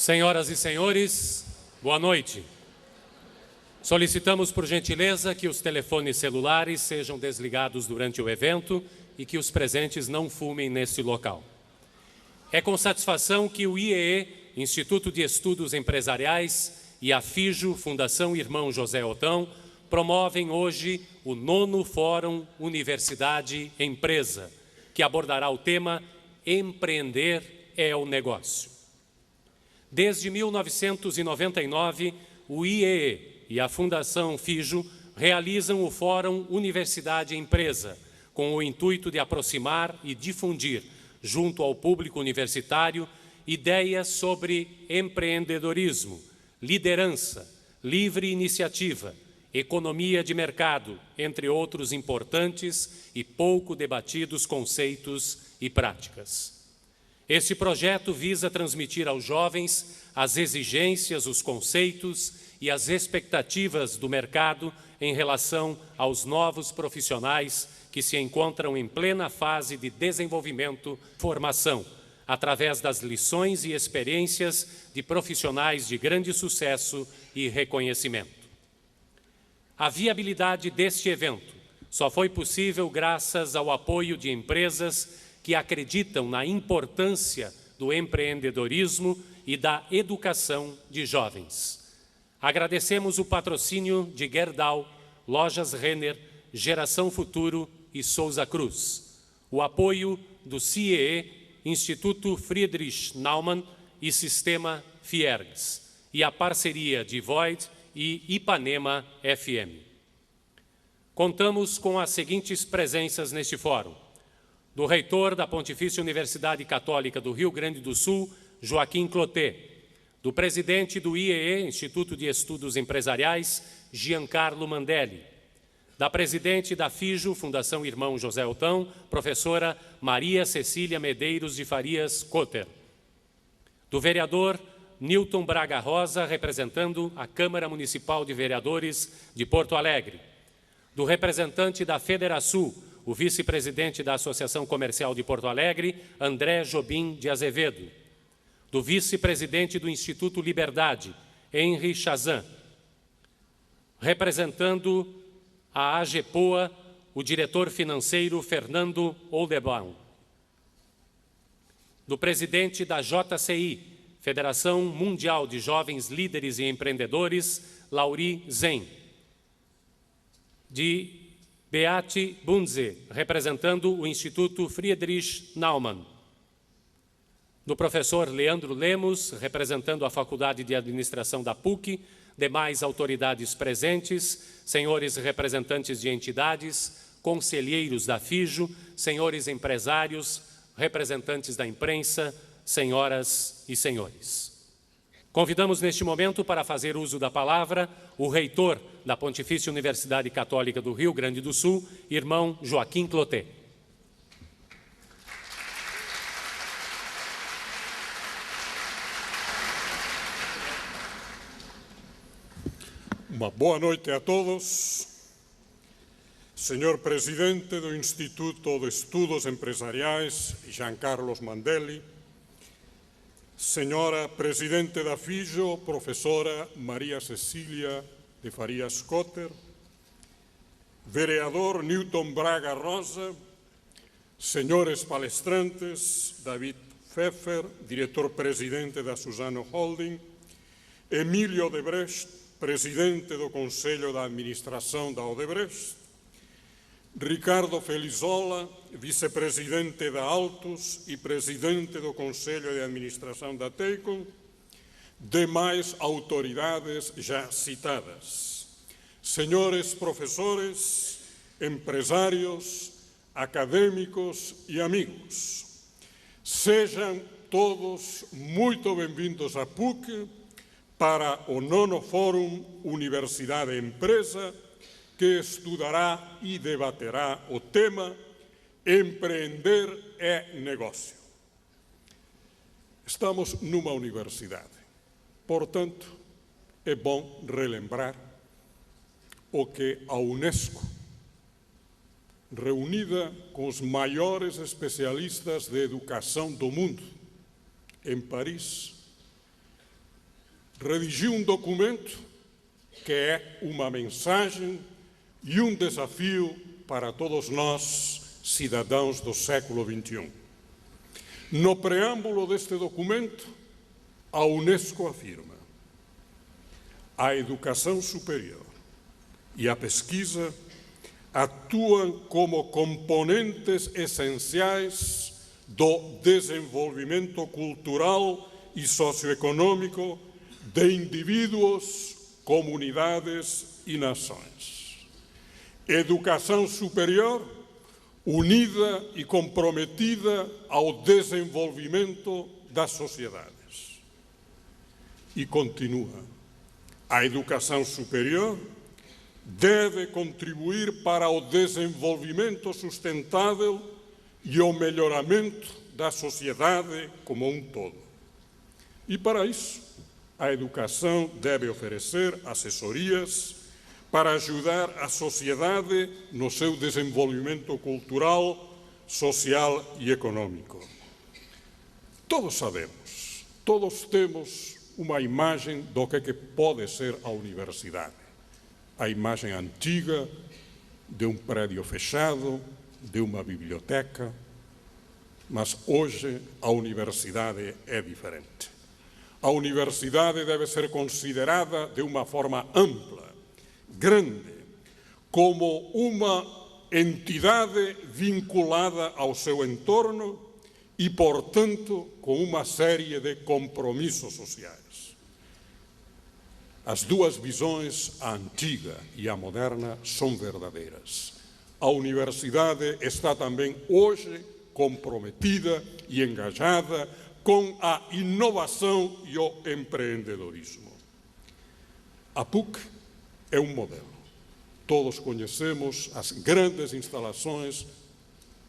Senhoras e senhores, boa noite. Solicitamos, por gentileza, que os telefones celulares sejam desligados durante o evento e que os presentes não fumem neste local. É com satisfação que o IEE, Instituto de Estudos Empresariais, e a FIJO, Fundação Irmão José Otão, promovem hoje o 9º Fórum Universidade Empresa, que abordará o tema Empreender é o Negócio. Desde 1999, o IEE e a Fundação FIJO realizam o Fórum Universidade Empresa, com o intuito de aproximar e difundir, junto ao público universitário, ideias sobre empreendedorismo, liderança, livre iniciativa, economia de mercado, entre outros importantes e pouco debatidos conceitos e práticas. Este projeto visa transmitir aos jovens as exigências, os conceitos e as expectativas do mercado em relação aos novos profissionais que se encontram em plena fase de desenvolvimento e formação, através das lições e experiências de profissionais de grande sucesso e reconhecimento. A viabilidade deste evento só foi possível graças ao apoio de empresas que acreditam na importância do empreendedorismo e da educação de jovens. Agradecemos o patrocínio de Gerdau, Lojas Renner, Geração Futuro e Souza Cruz, o apoio do CIEE, Instituto Friedrich Naumann e Sistema Fiergs, e a parceria de Void e Ipanema FM. Contamos com as seguintes presenças neste fórum: do reitor da Pontifícia Universidade Católica do Rio Grande do Sul, Joaquim Clotet, do presidente do IEE, Instituto de Estudos Empresariais, Giancarlo Mandelli, da presidente da FIJO, Fundação Irmão José Otão, professora Maria Cecília Medeiros de Farias Cotter, do vereador Nilton Braga Rosa, representando a Câmara Municipal de Vereadores de Porto Alegre, do representante da Federasul, o vice-presidente da Associação Comercial de Porto Alegre, André Jobim de Azevedo, do vice-presidente do Instituto Liberdade, Henri Chazan, representando a AGEPOA, o diretor financeiro Fernando Oldebaum, do presidente da JCI, Federação Mundial de Jovens Líderes e Empreendedores, Lauri Zen, de Beate Bunze, representando o Instituto Friedrich Naumann, do professor Leandro Lemos, representando a Faculdade de Administração da PUC, demais autoridades presentes, senhores representantes de entidades, conselheiros da FIJO, senhores empresários, representantes da imprensa, senhoras e senhores. Convidamos neste momento para fazer uso da palavra o reitor da Pontifícia Universidade Católica do Rio Grande do Sul, irmão Joaquim Clotet. Uma boa noite a todos. Senhor Presidente do Instituto de Estudos Empresariais, Giancarlo Mandelli, Senhora Presidente da FIJO, Professora Maria Cecília de Farias Cotter, Vereador Nilton Braga Rosa, Senhores palestrantes, David Pfeffer, Diretor-Presidente da Suzano Holding, Emílio Odebrecht, Presidente do Conselho da Administração da Odebrecht, Ricardo Felizola, Vice-Presidente da Altus e Presidente do Conselho de Administração da Teicon, demais autoridades já citadas, senhores professores, empresários, acadêmicos e amigos, sejam todos muito bem-vindos à PUC para o 9º Fórum Universidade Empresa, que estudará e debaterá o tema Empreender é Negócio. Estamos numa universidade, portanto, é bom relembrar o que a Unesco, reunida com os maiores especialistas de educação do mundo, em Paris, redigiu um documento que é uma mensagem e um desafio para todos nós, cidadãos do século XXI. No preâmbulo deste documento, a Unesco afirma: a educação superior e a pesquisa atuam como componentes essenciais do desenvolvimento cultural e socioeconômico de indivíduos, comunidades e nações. Educação superior unida e comprometida ao desenvolvimento das sociedades. E continua: a educação superior deve contribuir para o desenvolvimento sustentável e o melhoramento da sociedade como um todo. E para isso, a educação deve oferecer assessorias para ajudar a sociedade no seu desenvolvimento cultural, social e econômico. Todos sabemos, todos temos uma imagem do que pode ser a universidade. A imagem antiga de um prédio fechado, de uma biblioteca, mas hoje a universidade é diferente. A universidade deve ser considerada de uma forma ampla, grande, como uma entidade vinculada ao seu entorno e, portanto, com uma série de compromissos sociais. As duas visões, a antiga e a moderna, são verdadeiras. A universidade está também hoje comprometida e engajada com a inovação e o empreendedorismo. A PUC é um modelo. Todos conhecemos as grandes instalações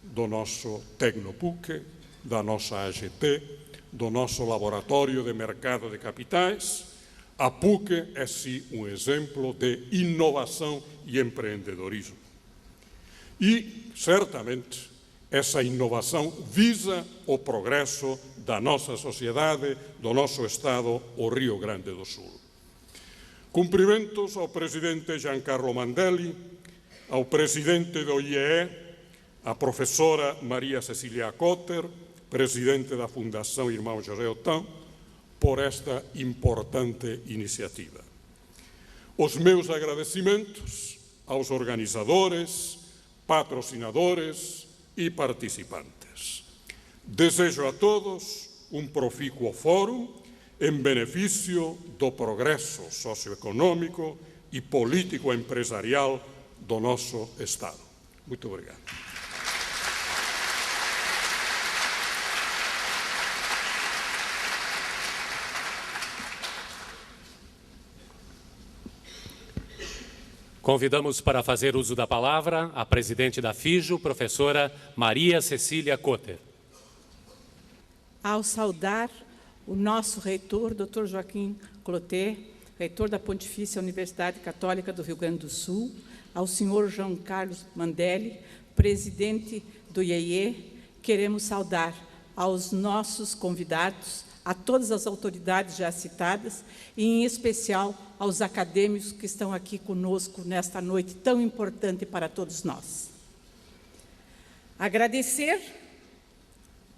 do nosso Tecnopuc, da nossa AGT, do nosso Laboratório de Mercado de Capitais. A PUC é, sim, um exemplo de inovação e empreendedorismo. E, certamente, essa inovação visa o progresso da nossa sociedade, do nosso Estado, o Rio Grande do Sul. Cumprimentos ao presidente Giancarlo Mandelli, ao presidente do IEE, à professora Maria Cecília Cotter, presidente da Fundação Irmão José Otão, por esta importante iniciativa. Os meus agradecimentos aos organizadores, patrocinadores e participantes. Desejo a todos um profícuo fórum em benefício do progresso socioeconômico e político-empresarial do nosso Estado. Muito obrigado. Convidamos para fazer uso da palavra a presidente da FIJO, professora Maria Cecília Cotter. Ao saudar o nosso reitor, Dr. Joaquim Clotet, reitor da Pontifícia Universidade Católica do Rio Grande do Sul, ao senhor João Carlos Mandelli, presidente do IEE, queremos saudar aos nossos convidados, a todas as autoridades já citadas, e, em especial, aos acadêmicos que estão aqui conosco nesta noite tão importante para todos nós. Agradecer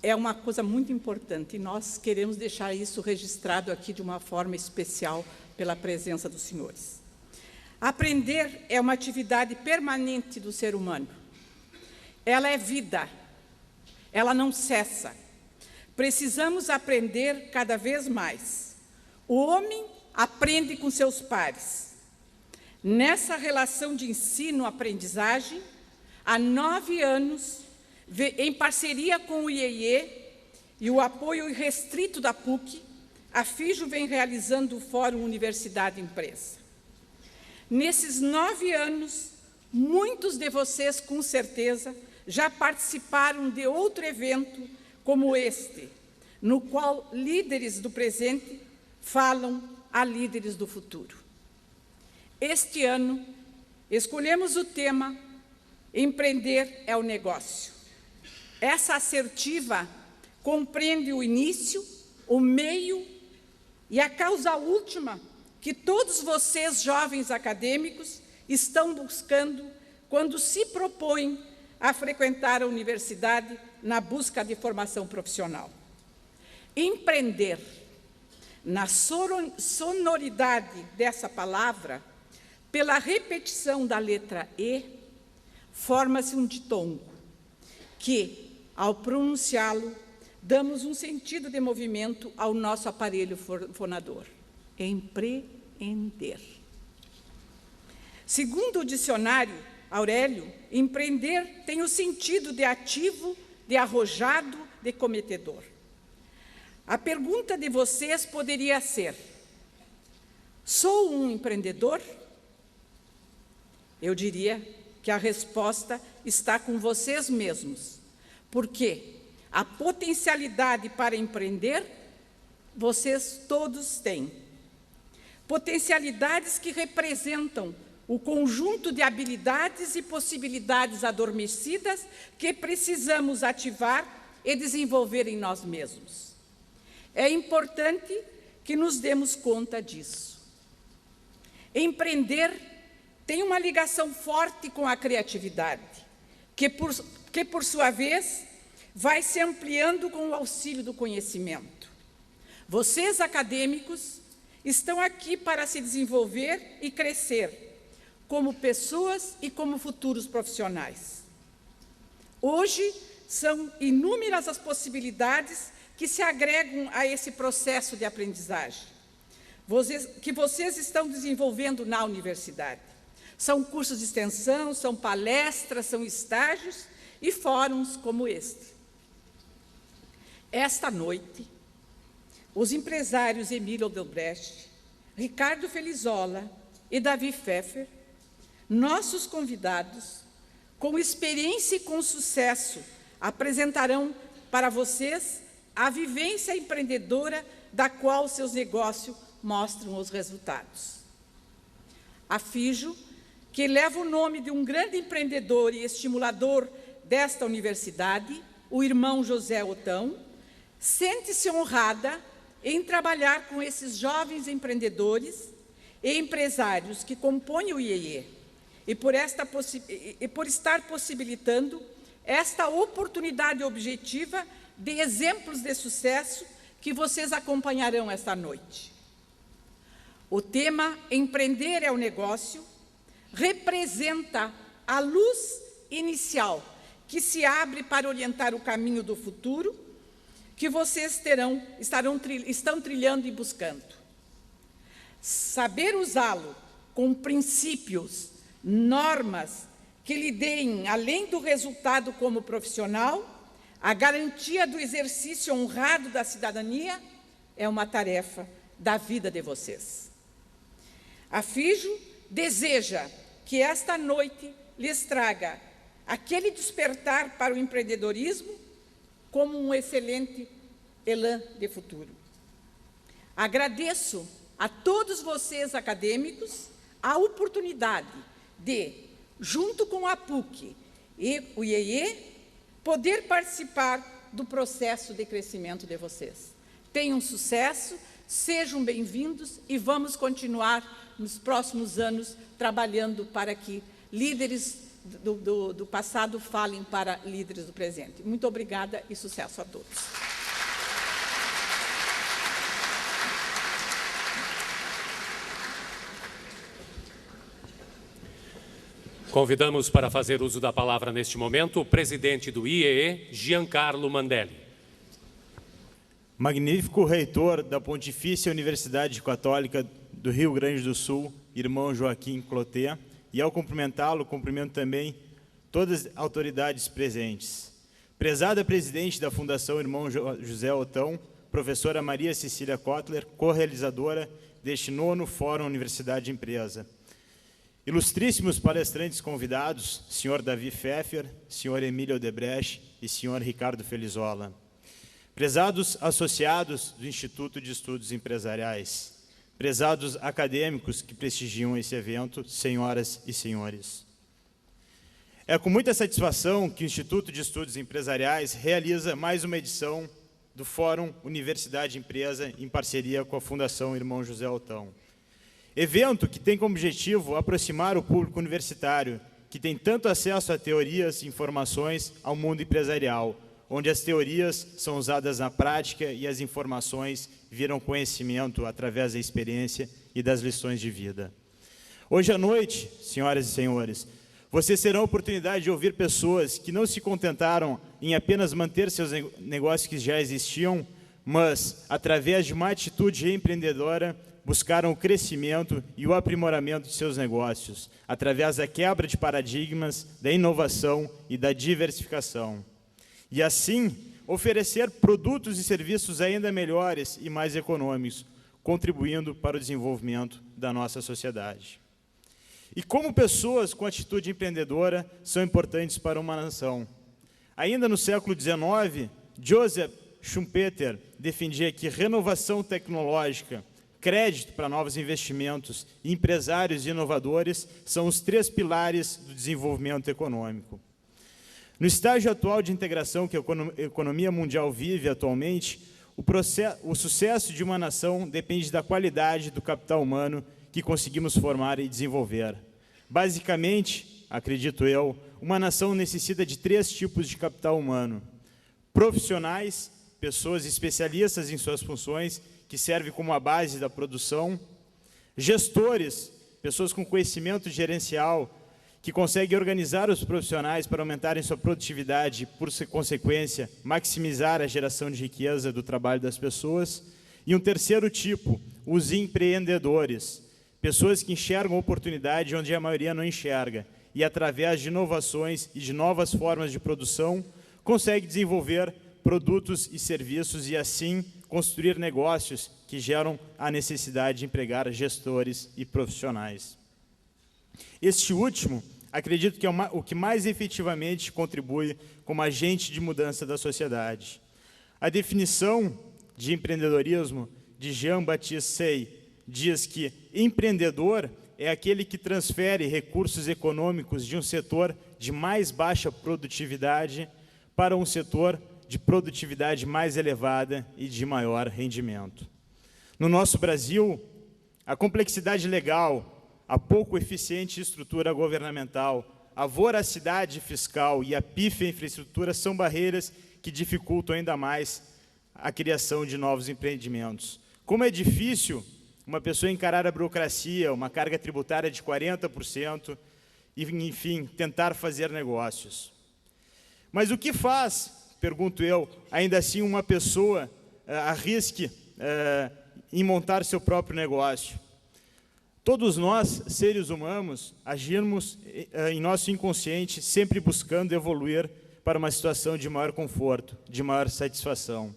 é uma coisa muito importante e nós queremos deixar isso registrado aqui de uma forma especial pela presença dos senhores. Aprender é uma atividade permanente do ser humano. Ela é vida, ela não cessa. Precisamos aprender cada vez mais. O homem aprende com seus pares. Nessa relação de ensino-aprendizagem, há 9 anos, em parceria com o IEE e o apoio irrestrito da PUC, a FIJO vem realizando o Fórum Universidade Empresa. Nesses 9 anos, muitos de vocês, com certeza, já participaram de outro evento como este, no qual líderes do presente falam a líderes do futuro. Este ano, escolhemos o tema Empreender é o Negócio. Essa assertiva compreende o início, o meio E a causa última que todos vocês, jovens acadêmicos, estão buscando quando se propõem a frequentar a universidade na busca de formação profissional. Empreender, na sonoridade dessa palavra, pela repetição da letra E, forma-se um ditongo, que, ao pronunciá-lo, damos um sentido de movimento ao nosso aparelho fonador. Empreender. Segundo o dicionário Aurélio, empreender tem o sentido de ativo, de arrojado, de cometedor. A pergunta de vocês poderia ser: sou um empreendedor? Eu diria que a resposta está com vocês mesmos, porque a potencialidade para empreender, vocês todos têm. Potencialidades que representam o conjunto de habilidades e possibilidades adormecidas que precisamos ativar e desenvolver em nós mesmos. É importante que nos demos conta disso. Empreender tem uma ligação forte com a criatividade, que por sua vez, vai se ampliando com o auxílio do conhecimento. Vocês, acadêmicos, estão aqui para se desenvolver e crescer como pessoas e como futuros profissionais. Hoje, são inúmeras as possibilidades que se agregam a esse processo de aprendizagem, que vocês estão desenvolvendo na universidade. São cursos de extensão, são palestras, são estágios e fóruns como este. Esta noite, os empresários Emílio Odebrecht, Ricardo Felizola e Davi Pfeffer, nossos convidados, com experiência e com sucesso, apresentarão para vocês a vivência empreendedora da qual seus negócios mostram os resultados. A FIJO, que leva o nome de um grande empreendedor e estimulador desta universidade, o irmão José Otão, sente-se honrada em trabalhar com esses jovens empreendedores e empresários que compõem o IEE e por estar possibilitando esta oportunidade objetiva de exemplos de sucesso que vocês acompanharão esta noite. O tema Empreender é o Negócio representa a luz inicial que se abre para orientar o caminho do futuro que vocês estão trilhando e buscando. Saber usá-lo com princípios, normas que lhe deem, além do resultado como profissional, a garantia do exercício honrado da cidadania, é uma tarefa da vida de vocês. A FIJO deseja que esta noite lhes traga aquele despertar para o empreendedorismo como um excelente elan de futuro. Agradeço a todos vocês, acadêmicos, a oportunidade de, junto com a PUC e o IEE, poder participar do processo de crescimento de vocês. Tenham sucesso, sejam bem-vindos e vamos continuar nos próximos anos trabalhando para que líderes do passado falem para líderes do presente. Muito obrigada e sucesso a todos. Convidamos para fazer uso da palavra neste momento o presidente do IEE, Giancarlo Mandelli. Magnífico reitor da Pontifícia Universidade Católica do Rio Grande do Sul, irmão Joaquim Clotet, e ao cumprimentá-lo, cumprimento também todas as autoridades presentes. Prezada presidente da Fundação Irmão José Otão, professora Maria Cecília Kotler, co-realizadora deste 9º Fórum Universidade Empresa. Ilustríssimos palestrantes convidados, senhor Davi Pfeffer, senhor Emílio Odebrecht e senhor Ricardo Felizola. Prezados associados do Instituto de Estudos Empresariais, prezados acadêmicos que prestigiam esse evento, senhoras e senhores. É com muita satisfação que o Instituto de Estudos Empresariais realiza mais uma edição do Fórum Universidade Empresa, em parceria com a Fundação Irmão José Altão. Evento que tem como objetivo aproximar o público universitário, que tem tanto acesso a teorias e informações, ao mundo empresarial, onde as teorias são usadas na prática e as informações viram conhecimento através da experiência e das lições de vida. Hoje à noite, senhoras e senhores, vocês terão a oportunidade de ouvir pessoas que não se contentaram em apenas manter seus negócios que já existiam, mas, através de uma atitude empreendedora, buscaram o crescimento e o aprimoramento de seus negócios, através da quebra de paradigmas, da inovação e da diversificação. E, assim, oferecer produtos e serviços ainda melhores e mais econômicos, contribuindo para o desenvolvimento da nossa sociedade. E como pessoas com atitude empreendedora são importantes para uma nação. Ainda no século XIX, Joseph Schumpeter defendia que renovação tecnológica, crédito para novos investimentos e empresários inovadores são os 3 pilares do desenvolvimento econômico. No estágio atual de integração que a economia mundial vive atualmente, o sucesso de uma nação depende da qualidade do capital humano que conseguimos formar e desenvolver. Basicamente, acredito eu, uma nação necessita de 3 tipos de capital humano. Profissionais, pessoas especialistas em suas funções, que servem como a base da produção. Gestores, pessoas com conhecimento gerencial, que conseguem organizar os profissionais para aumentarem sua produtividade e, por consequência, maximizar a geração de riqueza do trabalho das pessoas. E um terceiro tipo, os empreendedores, pessoas que enxergam oportunidade onde a maioria não enxerga e, através de inovações e de novas formas de produção, conseguem desenvolver produtos e serviços e, assim, construir negócios que geram a necessidade de empregar gestores e profissionais. Este último, acredito que é o que mais efetivamente contribui como agente de mudança da sociedade. A definição de empreendedorismo de Jean-Baptiste Say diz que empreendedor é aquele que transfere recursos econômicos de um setor de mais baixa produtividade para um setor de produtividade mais elevada e de maior rendimento. No nosso Brasil, a complexidade legal, a pouco eficiente estrutura governamental, a voracidade fiscal e a pífia infraestrutura são barreiras que dificultam ainda mais a criação de novos empreendimentos. Como é difícil uma pessoa encarar a burocracia, uma carga tributária de 40% e, enfim, tentar fazer negócios. Mas o que faz, pergunto eu, ainda assim uma pessoa arrisque em montar seu próprio negócio? Todos nós, seres humanos, agimos em nosso inconsciente, sempre buscando evoluir para uma situação de maior conforto, de maior satisfação.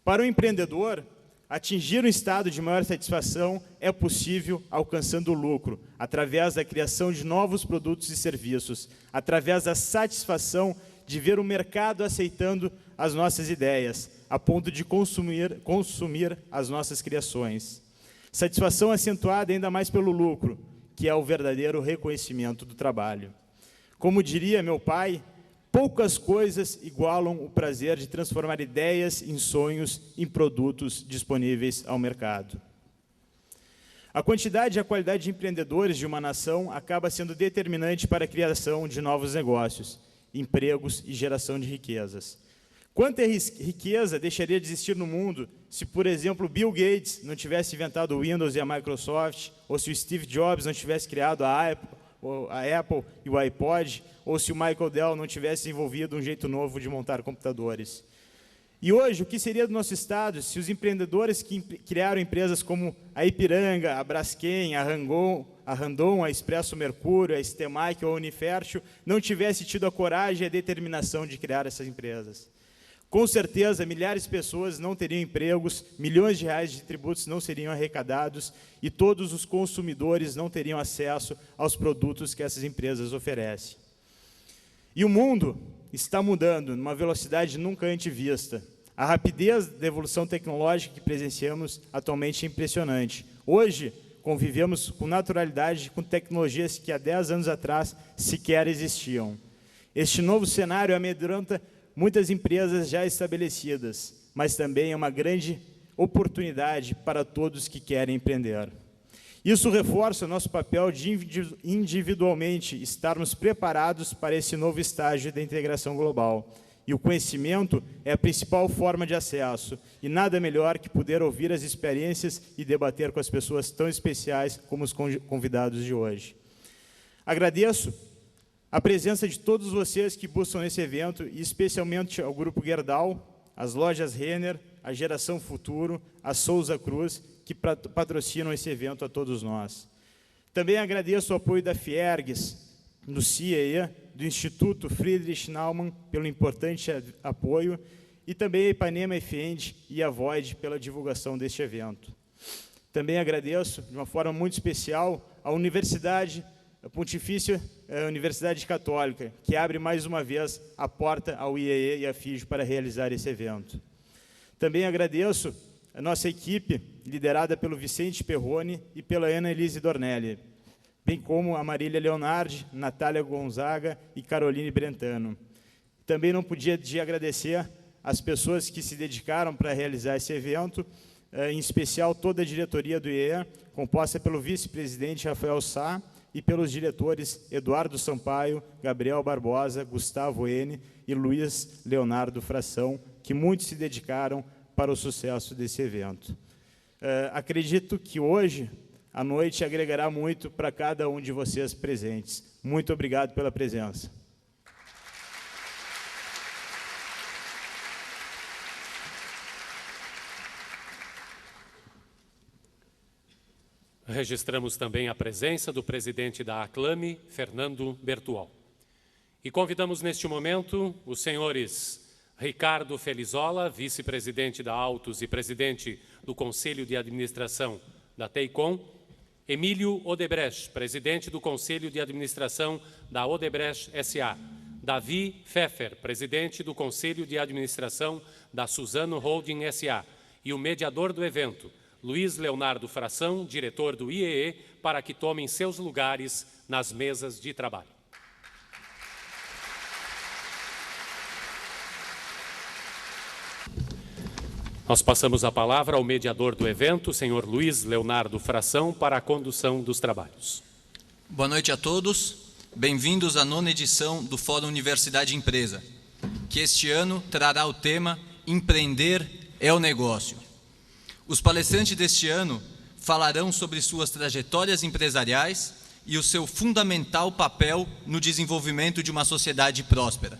Para o empreendedor, atingir um estado de maior satisfação é possível alcançando o lucro, através da criação de novos produtos e serviços, através da satisfação de ver o mercado aceitando as nossas ideias, a ponto de consumir as nossas criações. Satisfação acentuada ainda mais pelo lucro, que é o verdadeiro reconhecimento do trabalho. Como diria meu pai, poucas coisas igualam o prazer de transformar ideias em sonhos em produtos disponíveis ao mercado. A quantidade e a qualidade de empreendedores de uma nação acaba sendo determinante para a criação de novos negócios, empregos e geração de riquezas. Quanta riqueza deixaria de existir no mundo se, por exemplo, Bill Gates não tivesse inventado o Windows e a Microsoft, ou se o Steve Jobs não tivesse criado a Apple e o iPod, ou se o Michael Dell não tivesse desenvolvido um jeito novo de montar computadores. E hoje, o que seria do nosso Estado se os empreendedores que criaram empresas como a Ipiranga, a Braskem, a Randon, a Expresso Mercúrio, a Stemac ou a Unifértil não tivessem tido a coragem e a determinação de criar essas empresas? Com certeza, milhares de pessoas não teriam empregos, milhões de reais de tributos não seriam arrecadados e todos os consumidores não teriam acesso aos produtos que essas empresas oferecem. E o mundo está mudando numa velocidade nunca antes vista. A rapidez da evolução tecnológica que presenciamos atualmente é impressionante. Hoje, convivemos com naturalidade com tecnologias que há 10 anos atrás sequer existiam. Este novo cenário amedronta muitas empresas já estabelecidas, mas também é uma grande oportunidade para todos que querem empreender. Isso reforça o nosso papel de individualmente estarmos preparados para esse novo estágio da integração global. E o conhecimento é a principal forma de acesso, e nada melhor que poder ouvir as experiências e debater com as pessoas tão especiais como os convidados de hoje. Agradeço a presença de todos vocês que buscam esse evento, e especialmente ao Grupo Gerdau, as lojas Renner, a Geração Futuro, a Souza Cruz, que patrocinam esse evento a todos nós. Também agradeço o apoio da Fiergues, do CIEE, do Instituto Friedrich Naumann, pelo importante apoio, e também a Ipanema Efendi e a Void pela divulgação deste evento. Também agradeço, de uma forma muito especial, a Universidade, a Pontifícia Universidade Católica, que abre mais uma vez a porta ao IEE e à FIJ para realizar esse evento. Também agradeço a nossa equipe, liderada pelo Vicente Perrone e pela Ana Elise Dornelli, bem como a Marília Leonardi, Natália Gonzaga e Caroline Brentano. Também não podia de agradecer as pessoas que se dedicaram para realizar esse evento, em especial toda a diretoria do IEA, composta pelo vice-presidente Rafael Sá e pelos diretores Eduardo Sampaio, Gabriel Barbosa, Gustavo N. e Luiz Leonardo Fração, que muito se dedicaram para o sucesso desse evento. Acredito que hoje a noite agregará muito para cada um de vocês presentes. Muito obrigado pela presença. Registramos também a presença do presidente da Aclame, Fernando Bertual. E convidamos neste momento os senhores Ricardo Felizola, vice-presidente da Autos e presidente do Conselho de Administração da Teicom, Emílio Odebrecht, presidente do Conselho de Administração da Odebrecht S.A., Davi Pfeffer, presidente do Conselho de Administração da Suzano Holding S.A., e o mediador do evento, Luiz Leonardo Fração, diretor do IEE, para que tomem seus lugares nas mesas de trabalho. Nós passamos a palavra ao mediador do evento, senhor Luiz Leonardo Fração, para a condução dos trabalhos. Boa noite a todos. Bem-vindos à 9ª edição do Fórum Universidade Empresa, que este ano trará o tema Empreender é o Negócio. Os palestrantes deste ano falarão sobre suas trajetórias empresariais e o seu fundamental papel no desenvolvimento de uma sociedade próspera.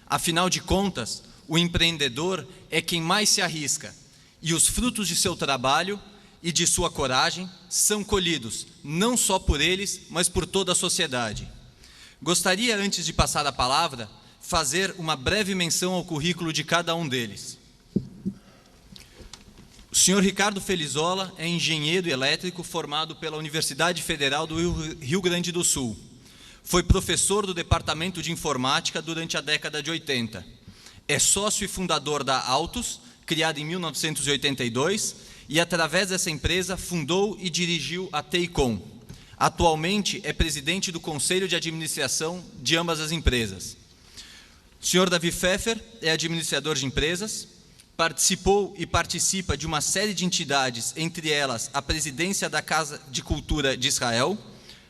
Afinal de contas, o empreendedor é quem mais se arrisca, e os frutos de seu trabalho e de sua coragem são colhidos, não só por eles, mas por toda a sociedade. Gostaria, antes de passar a palavra, fazer uma breve menção ao currículo de cada um deles. O senhor Ricardo Felizola é engenheiro elétrico formado pela Universidade Federal do Rio Grande do Sul. Foi professor do Departamento de Informática durante a década de 80. É sócio e fundador da Autos, criada em 1982, e através dessa empresa fundou e dirigiu a Teicom. Atualmente é presidente do Conselho de Administração de ambas as empresas. O senhor Davi Pfeffer é administrador de empresas, participou e participa de uma série de entidades, entre elas a presidência da Casa de Cultura de Israel.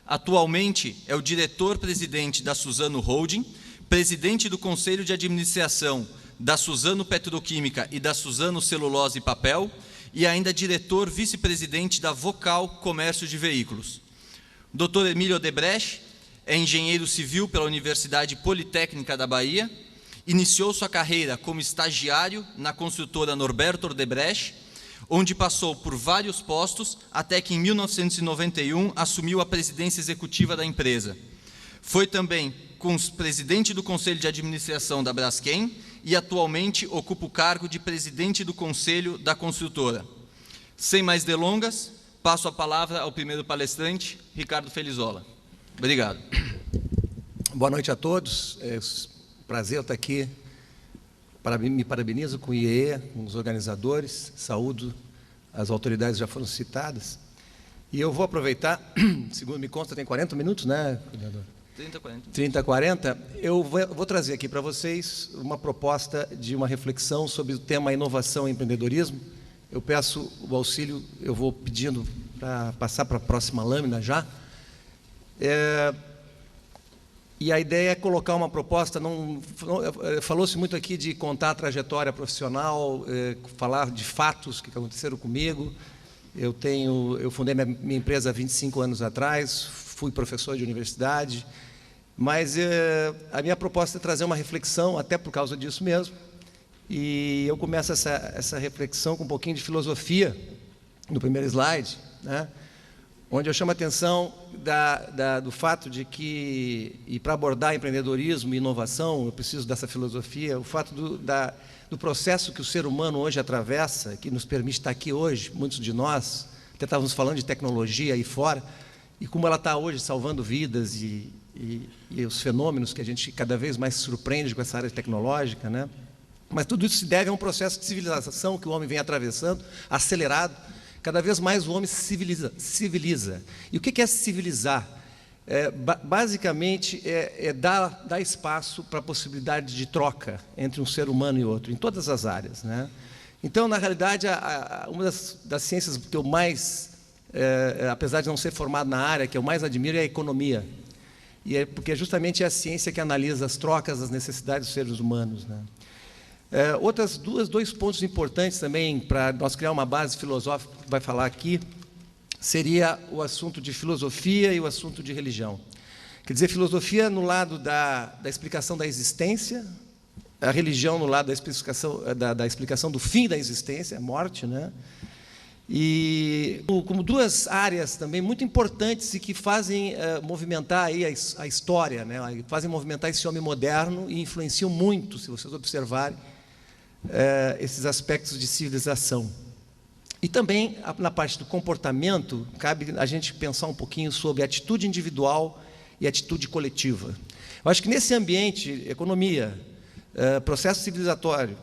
Atualmente é o diretor-presidente da Suzano Holding, presidente do Conselho de Administração da Suzano Petroquímica e da Suzano Celulose e Papel, e ainda diretor vice-presidente da Vocal Comércio de Veículos. Dr. Emílio Odebrecht é engenheiro civil pela Universidade Politécnica da Bahia, iniciou sua carreira como estagiário na construtora Norberto Odebrecht, onde passou por vários postos, até que em 1991 assumiu a presidência executiva da empresa. Foi também presidente do Conselho de Administração da Braskem e atualmente ocupa o cargo de presidente do Conselho da construtora. Sem mais delongas, passo a palavra ao primeiro palestrante, Ricardo Felizola. Obrigado. Boa noite a todos. É um prazer estar aqui. Me parabenizo com o IEE, com os organizadores, saúdo as autoridades que já foram citadas. E eu vou aproveitar, segundo me consta, tem 40 minutos, né, coordenador? 30, 40, eu vou trazer aqui para vocês uma proposta de uma reflexão sobre o tema inovação e empreendedorismo. Eu peço o auxílio, eu vou pedindo para passar para a próxima lâmina já. E a ideia é colocar uma proposta, falou-se muito aqui de contar a trajetória profissional, falar de fatos que aconteceram comigo. Eu fundei minha empresa há 25 anos atrás, fui professor de universidade, mas a minha proposta é trazer uma reflexão, até por causa disso mesmo, e eu começo essa reflexão com um pouquinho de filosofia, no primeiro slide, né? Onde eu chamo a atenção do fato de que, e para abordar empreendedorismo e inovação, eu preciso dessa filosofia, o fato do processo que o ser humano hoje atravessa, que nos permite estar aqui hoje, muitos de nós, até estávamos falando de tecnologia aí fora, e como ela está hoje salvando vidas e os fenômenos que a gente cada vez mais se surpreende com essa área tecnológica, né? Mas tudo isso se deve a um processo de civilização que o homem vem atravessando, acelerado. Cada vez mais o homem se civiliza. E o que é civilizar? Basicamente, dar espaço para a possibilidade de troca entre um ser humano e outro, em todas as áreas, né? Então, na realidade, uma das ciências que eu mais, apesar de não ser formado na área, que eu mais admiro é a economia. E porque justamente é a ciência que analisa as trocas, as necessidades dos seres humanos, né? Dois pontos importantes também para nós criar uma base filosófica que vai falar aqui, seria o assunto de filosofia e o assunto de religião. Quer dizer, filosofia no lado da explicação da existência, a religião no lado da explicação do fim da existência, a morte, né? E como duas áreas também muito importantes e que fazem movimentar aí a história, né? Fazem movimentar esse homem moderno e influenciam muito, se vocês observarem, esses aspectos de civilização. E também, na parte do comportamento, cabe a gente pensar um pouquinho sobre atitude individual e atitude coletiva. Eu acho que nesse ambiente, economia, processo civilizatório,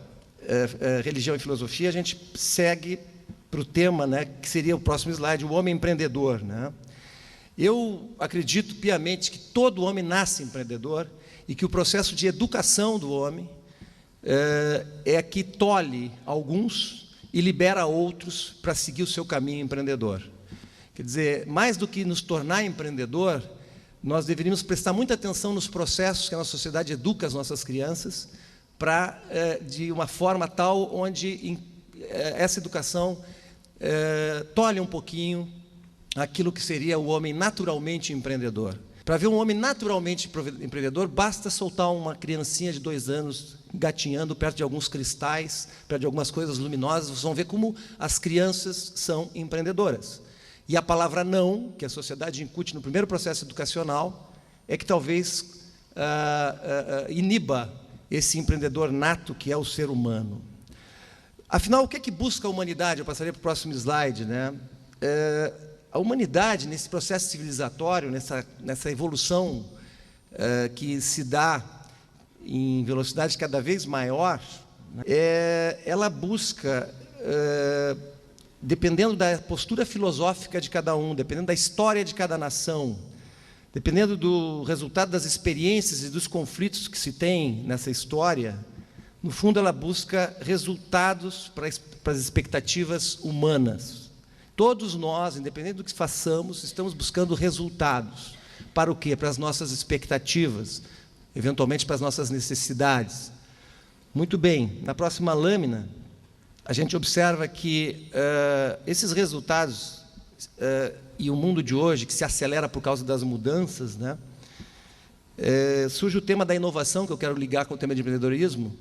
religião e filosofia, a gente segue para o tema, né, que seria o próximo slide, o homem empreendedor, né? Eu acredito piamente que todo homem nasce empreendedor e que o processo de educação do homem é que tolhe alguns e libera outros para seguir o seu caminho empreendedor. Quer dizer, mais do que nos tornar empreendedor, nós deveríamos prestar muita atenção nos processos que a nossa sociedade educa as nossas crianças, de uma forma tal onde essa educação tolhe um pouquinho aquilo que seria o homem naturalmente empreendedor. Para ver um homem naturalmente empreendedor, basta soltar uma criancinha de 2 anos gatinhando perto de alguns cristais, perto de algumas coisas luminosas. Vocês vão ver como as crianças são empreendedoras. E a palavra não, que a sociedade incute no primeiro processo educacional, é que talvez iniba esse empreendedor nato que é o ser humano. Afinal, o que é que busca a humanidade? Eu passaria para o próximo slide, né? A humanidade, nesse processo civilizatório, nessa evolução que se dá em velocidade cada vez maior, ela busca, dependendo da postura filosófica de cada um, dependendo da história de cada nação, dependendo do resultado das experiências e dos conflitos que se tem nessa história, no fundo ela busca resultados para as expectativas humanas. Todos nós, independente do que façamos, estamos buscando resultados. Para o quê? Para as nossas expectativas, eventualmente para as nossas necessidades. Muito bem, na próxima lâmina, a gente observa que esses resultados e o mundo de hoje, que se acelera por causa das mudanças, né, surge o tema da inovação, que eu quero ligar com o tema de empreendedorismo,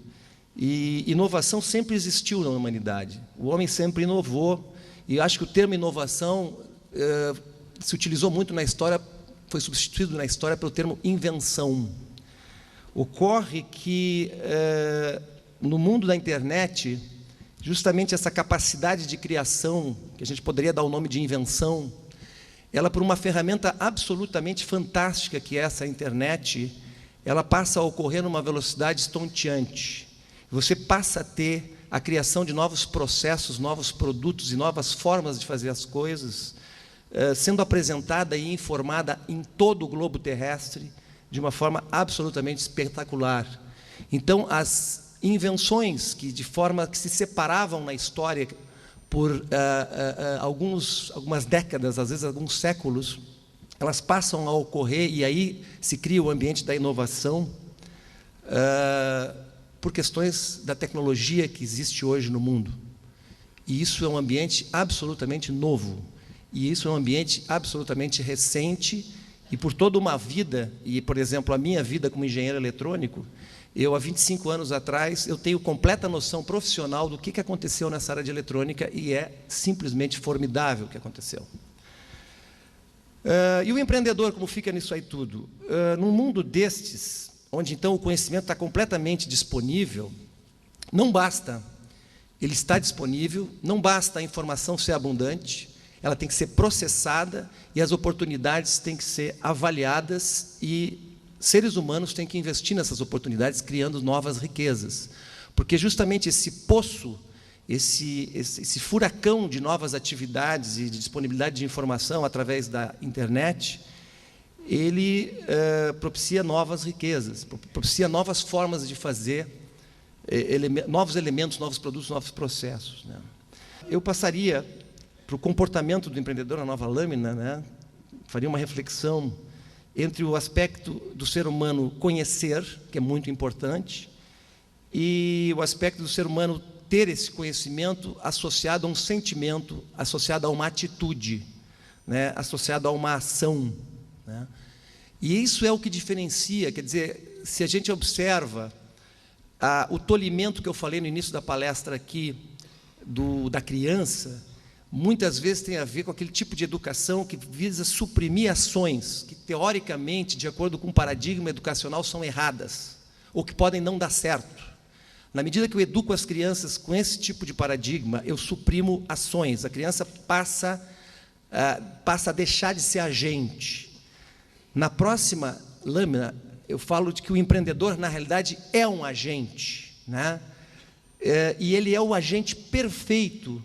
e inovação sempre existiu na humanidade. O homem sempre inovou. E acho que o termo inovação se utilizou muito na história, foi substituído na história pelo termo invenção. Ocorre que, no mundo da internet, justamente essa capacidade de criação, que a gente poderia dar o nome de invenção, ela, por uma ferramenta absolutamente fantástica que é essa internet, ela passa a ocorrer numa velocidade estonteante. Você passa a ter a criação de novos processos, novos produtos e novas formas de fazer as coisas, sendo apresentada e informada em todo o globo terrestre, de uma forma absolutamente espetacular. Então, as invenções que, de forma que se separavam na história por algumas décadas, às vezes alguns séculos, elas passam a ocorrer, e aí se cria o ambiente da inovação, por questões da tecnologia que existe hoje no mundo. E isso é um ambiente absolutamente novo, e isso é um ambiente absolutamente recente, e por toda uma vida, e, por exemplo, a minha vida como engenheiro eletrônico, eu, há 25 anos atrás, eu tenho completa noção profissional do que aconteceu nessa área de eletrônica, e é simplesmente formidável o que aconteceu. E o empreendedor, como fica nisso aí tudo? Num mundo destes, onde então o conhecimento está completamente disponível, não basta ele estar disponível, não basta a informação ser abundante, ela tem que ser processada e as oportunidades têm que ser avaliadas e seres humanos têm que investir nessas oportunidades, criando novas riquezas. Porque justamente esse poço, esse furacão de novas atividades e de disponibilidade de informação através da internet, ele propicia novas riquezas, propicia novas formas de fazer, novos elementos, novos produtos, novos processos, né? Eu passaria para o comportamento do empreendedor na nova lâmina, né? Faria uma reflexão entre o aspecto do ser humano conhecer, que é muito importante, e o aspecto do ser humano ter esse conhecimento associado a um sentimento, associado a uma atitude, né? Associado a uma ação, né? E isso é o que diferencia, quer dizer, se a gente observa o tolimento que eu falei no início da palestra aqui, da criança, muitas vezes tem a ver com aquele tipo de educação que visa suprimir ações que, teoricamente, de acordo com o paradigma educacional, são erradas, ou que podem não dar certo. Na medida que eu educo as crianças com esse tipo de paradigma, eu suprimo ações. A criança passa a deixar de ser agente. Na próxima lâmina, eu falo de que o empreendedor, na realidade, é um agente, né? E ele é o agente perfeito.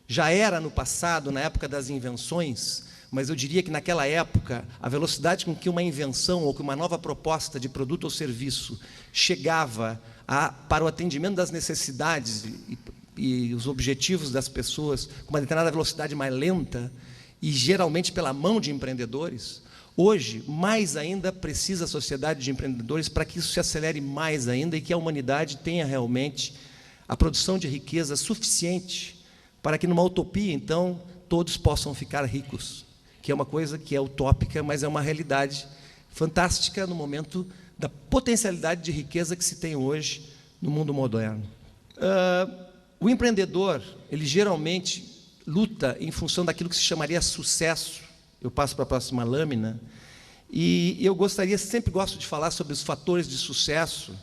Já era no passado, na época das invenções, mas eu diria que naquela época, a velocidade com que uma invenção ou que uma nova proposta de produto ou serviço chegava para o atendimento das necessidades e os objetivos das pessoas com uma determinada velocidade mais lenta, e geralmente pela mão de empreendedores, hoje, mais ainda, precisa a sociedade de empreendedores para que isso se acelere mais ainda e que a humanidade tenha realmente a produção de riqueza suficiente para que, numa utopia, então, todos possam ficar ricos, que é uma coisa que é utópica, mas é uma realidade fantástica no momento da potencialidade de riqueza que se tem hoje no mundo moderno. O empreendedor, ele geralmente luta em função daquilo que se chamaria sucesso. Eu passo para a próxima lâmina, e eu sempre gosto de falar sobre os fatores de sucesso,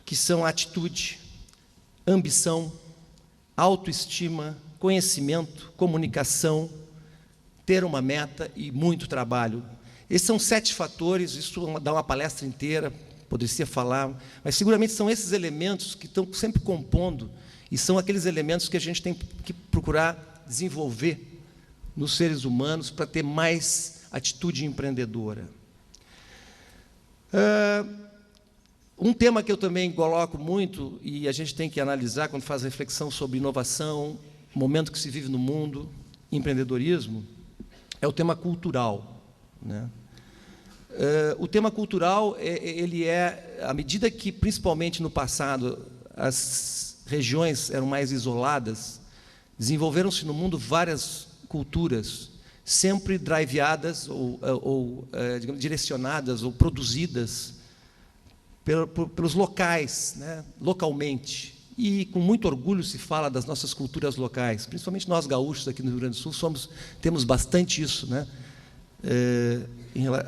que são atitude, ambição, autoestima, conhecimento, comunicação, ter uma meta e muito trabalho. Esses são 7 fatores, isso dá uma palestra inteira, poderia falar, mas seguramente são esses elementos que estão sempre compondo, e são aqueles elementos que a gente tem que procurar desenvolver nos seres humanos para ter mais atitude empreendedora. Um tema que eu também coloco muito, e a gente tem que analisar quando faz reflexão sobre inovação, momento que se vive no mundo, empreendedorismo, é o tema cultural, né? O tema cultural, ele à medida que, principalmente no passado, as regiões eram mais isoladas, desenvolveram-se no mundo várias culturas, sempre driveadas digamos, direcionadas ou produzidas pelos locais, né, localmente. E com muito orgulho se fala das nossas culturas locais, principalmente nós gaúchos aqui no Rio Grande do Sul temos bastante isso, né?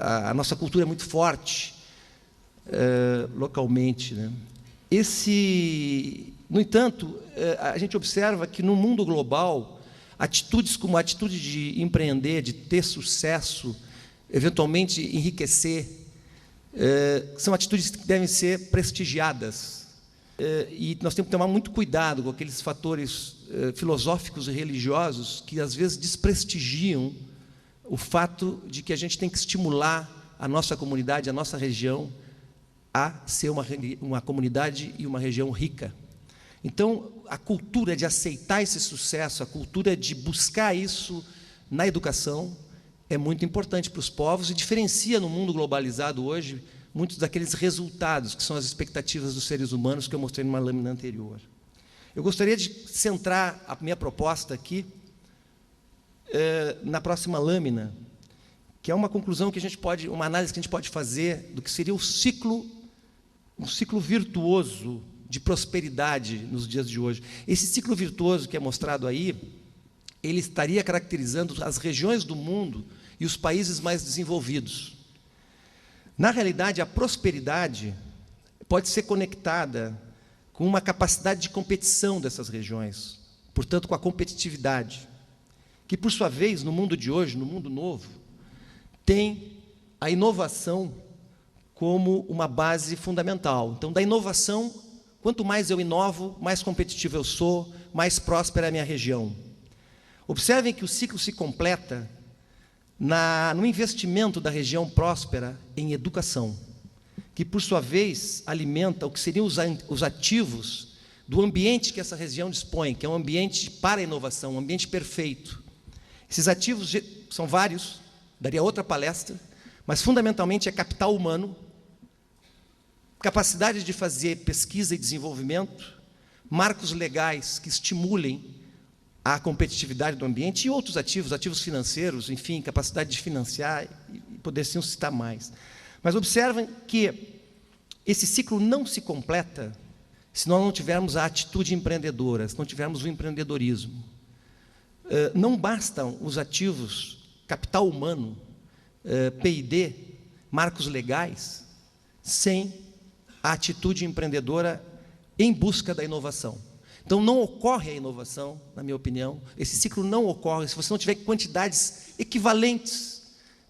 A nossa cultura é muito forte localmente, né? No entanto, a gente observa que no mundo global, atitudes como a atitude de empreender, de ter sucesso, eventualmente enriquecer, são atitudes que devem ser prestigiadas. E nós temos que tomar muito cuidado com aqueles fatores filosóficos e religiosos que, às vezes, desprestigiam o fato de que a gente tem que estimular a nossa comunidade, a nossa região, a ser uma comunidade e uma região rica. Então, a cultura de aceitar esse sucesso, a cultura de buscar isso na educação, é muito importante para os povos e diferencia no mundo globalizado hoje muitos daqueles resultados que são as expectativas dos seres humanos que eu mostrei numa lâmina anterior. Eu gostaria de centrar a minha proposta aqui na próxima lâmina, que é uma conclusão que a gente pode, uma análise que a gente pode fazer do que seria um ciclo virtuoso de prosperidade nos dias de hoje. Esse ciclo virtuoso que é mostrado aí, ele estaria caracterizando as regiões do mundo e os países mais desenvolvidos. Na realidade, a prosperidade pode ser conectada com uma capacidade de competição dessas regiões, portanto, com a competitividade, que, por sua vez, no mundo de hoje, no mundo novo, tem a inovação como uma base fundamental. Então, da inovação, quanto mais eu inovo, mais competitivo eu sou, mais próspera é a minha região. Observem que o ciclo se completa no investimento da região próspera em educação, que, por sua vez, alimenta o que seriam os ativos do ambiente que essa região dispõe, que é um ambiente para a inovação, um ambiente perfeito. Esses ativos são vários, daria outra palestra, mas, fundamentalmente, é capital humano, capacidade de fazer pesquisa e desenvolvimento, marcos legais que estimulem a competitividade do ambiente e outros ativos financeiros, enfim, capacidade de financiar e poder-se citar mais. Mas observem que esse ciclo não se completa se nós não tivermos a atitude empreendedora, se não tivermos o empreendedorismo. Não bastam os ativos, capital humano, P&D, marcos legais, sem a atitude empreendedora em busca da inovação. Então, não ocorre a inovação, na minha opinião, esse ciclo não ocorre se você não tiver quantidades equivalentes,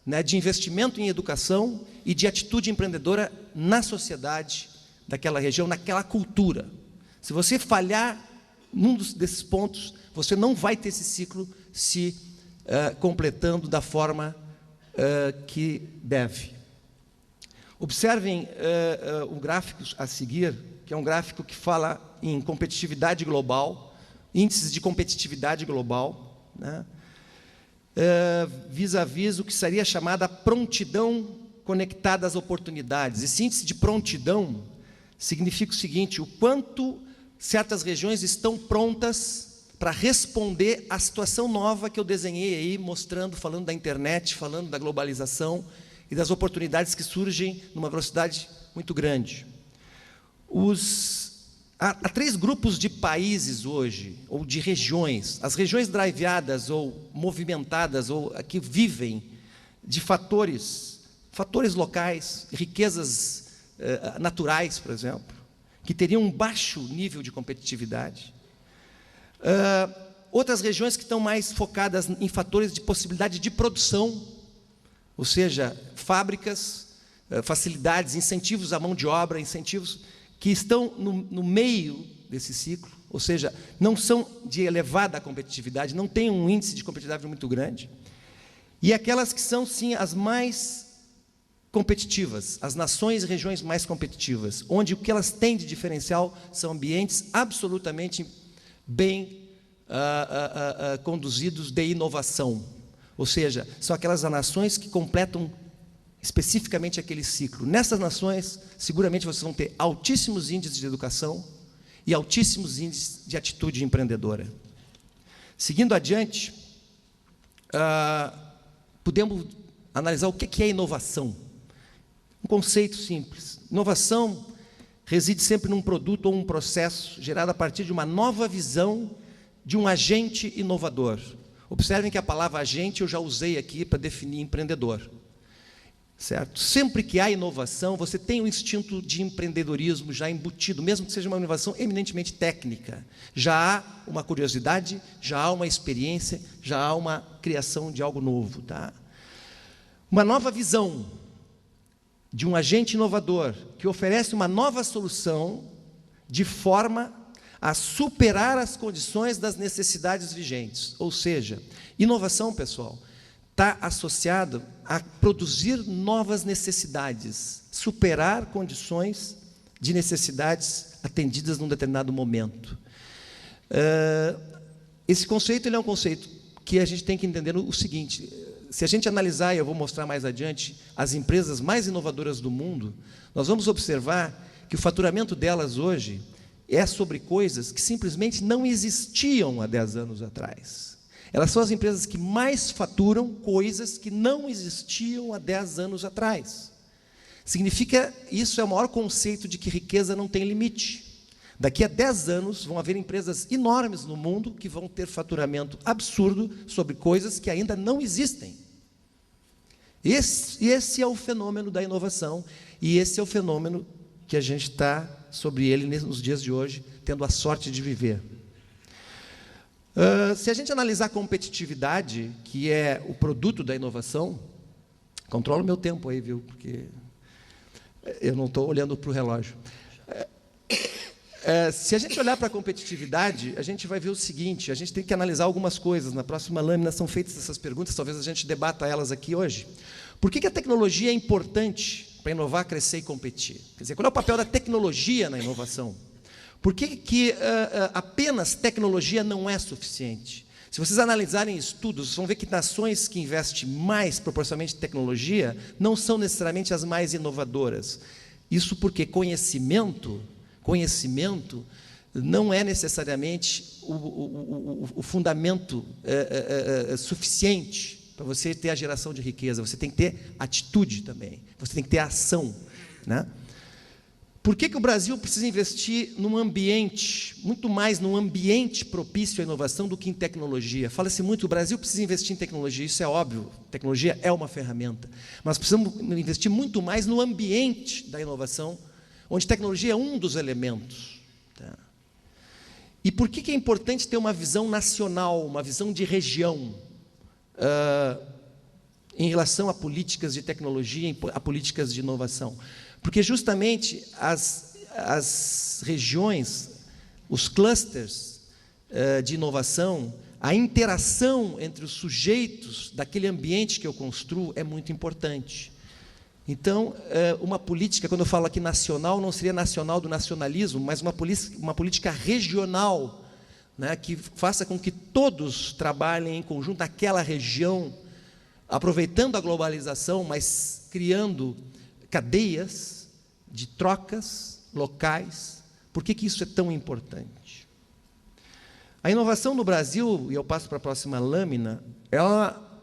né, de investimento em educação e de atitude empreendedora na sociedade daquela região, naquela cultura. Se você falhar num desses pontos, você não vai ter esse ciclo se completando da forma que deve. Observem o gráfico a seguir, que é um gráfico que fala em competitividade global, índices de competitividade global, né, vis-à-vis o que seria chamada prontidão conectada às oportunidades. Esse índice de prontidão significa o seguinte: o quanto certas regiões estão prontas para responder à situação nova que eu desenhei aí, mostrando, falando da internet, falando da globalização e das oportunidades que surgem numa velocidade muito grande. Há 3 grupos de países hoje, ou de regiões. As regiões driveadas ou movimentadas, ou que vivem de fatores locais, riquezas naturais, por exemplo, que teriam um baixo nível de competitividade. Outras regiões que estão mais focadas em fatores de possibilidade de produção, ou seja, fábricas, facilidades, incentivos à mão de obra, incentivos que estão no meio desse ciclo, ou seja, não são de elevada competitividade, não têm um índice de competitividade muito grande, e aquelas que são, sim, as mais competitivas, as nações e regiões mais competitivas, onde o que elas têm de diferencial são ambientes absolutamente bem conduzidos de inovação, ou seja, são aquelas nações que completam especificamente aquele ciclo. Nessas nações, seguramente vocês vão ter altíssimos índices de educação e altíssimos índices de atitude empreendedora. Seguindo adiante, podemos analisar o que é inovação. Um conceito simples. Inovação reside sempre num produto ou um processo gerado a partir de uma nova visão de um agente inovador. Observem que a palavra agente eu já usei aqui para definir empreendedor. Certo? Sempre que há inovação, você tem um instinto de empreendedorismo já embutido, mesmo que seja uma inovação eminentemente técnica. Já há uma curiosidade, já há uma experiência, já há uma criação de algo novo. Tá? Uma nova visão de um agente inovador que oferece uma nova solução de forma a superar as condições das necessidades vigentes. Ou seja, inovação, pessoal, está associado a produzir novas necessidades, superar condições de necessidades atendidas num determinado momento. Esse conceito ele é um conceito que a gente tem que entender o seguinte: se a gente analisar, e eu vou mostrar mais adiante, as empresas mais inovadoras do mundo, nós vamos observar que o faturamento delas hoje é sobre coisas que simplesmente não existiam há 10 anos atrás. Elas são as empresas que mais faturam coisas que não existiam há 10 anos atrás. Significa, isso é o maior conceito de que riqueza não tem limite. Daqui a 10 anos vão haver empresas enormes no mundo que vão ter faturamento absurdo sobre coisas que ainda não existem. Esse é o fenômeno da inovação, e esse é o fenômeno que a gente está sobre ele nos dias de hoje, tendo a sorte de viver. Se a gente analisar a competitividade, que é o produto da inovação, controla o meu tempo aí, viu? Porque eu não estou olhando para o relógio. Se a gente olhar para a competitividade, a gente vai ver o seguinte: a gente tem que analisar algumas coisas. Na próxima lâmina são feitas essas perguntas, talvez a gente debata elas aqui hoje. Por que a tecnologia é importante para inovar, crescer e competir? Quer dizer, qual é o papel da tecnologia na inovação? Por que apenas tecnologia não é suficiente? Se vocês analisarem estudos, vocês vão ver que nações que investem mais proporcionalmente em tecnologia não são necessariamente as mais inovadoras. Isso porque conhecimento não é necessariamente o fundamento suficiente para você ter a geração de riqueza. Você tem que ter atitude também, você tem que ter ação, né? Por que o Brasil precisa investir num ambiente, muito mais num ambiente propício à inovação do que em tecnologia? Fala-se muito, o Brasil precisa investir em tecnologia, isso é óbvio, tecnologia é uma ferramenta, mas precisamos investir muito mais no ambiente da inovação, onde tecnologia é um dos elementos. Tá? E por que é importante ter uma visão nacional, uma visão de região, em relação a políticas de tecnologia, a políticas de inovação? Porque justamente as regiões, os clusters de inovação, a interação entre os sujeitos daquele ambiente que eu construo é muito importante. Então, uma política, quando eu falo aqui nacional, não seria nacional do nacionalismo, mas uma política regional, né, que faça com que todos trabalhem em conjunto naquela região, aproveitando a globalização, mas criando cadeias de trocas locais. Por que isso é tão importante? A inovação no Brasil, e eu passo para a próxima lâmina, ela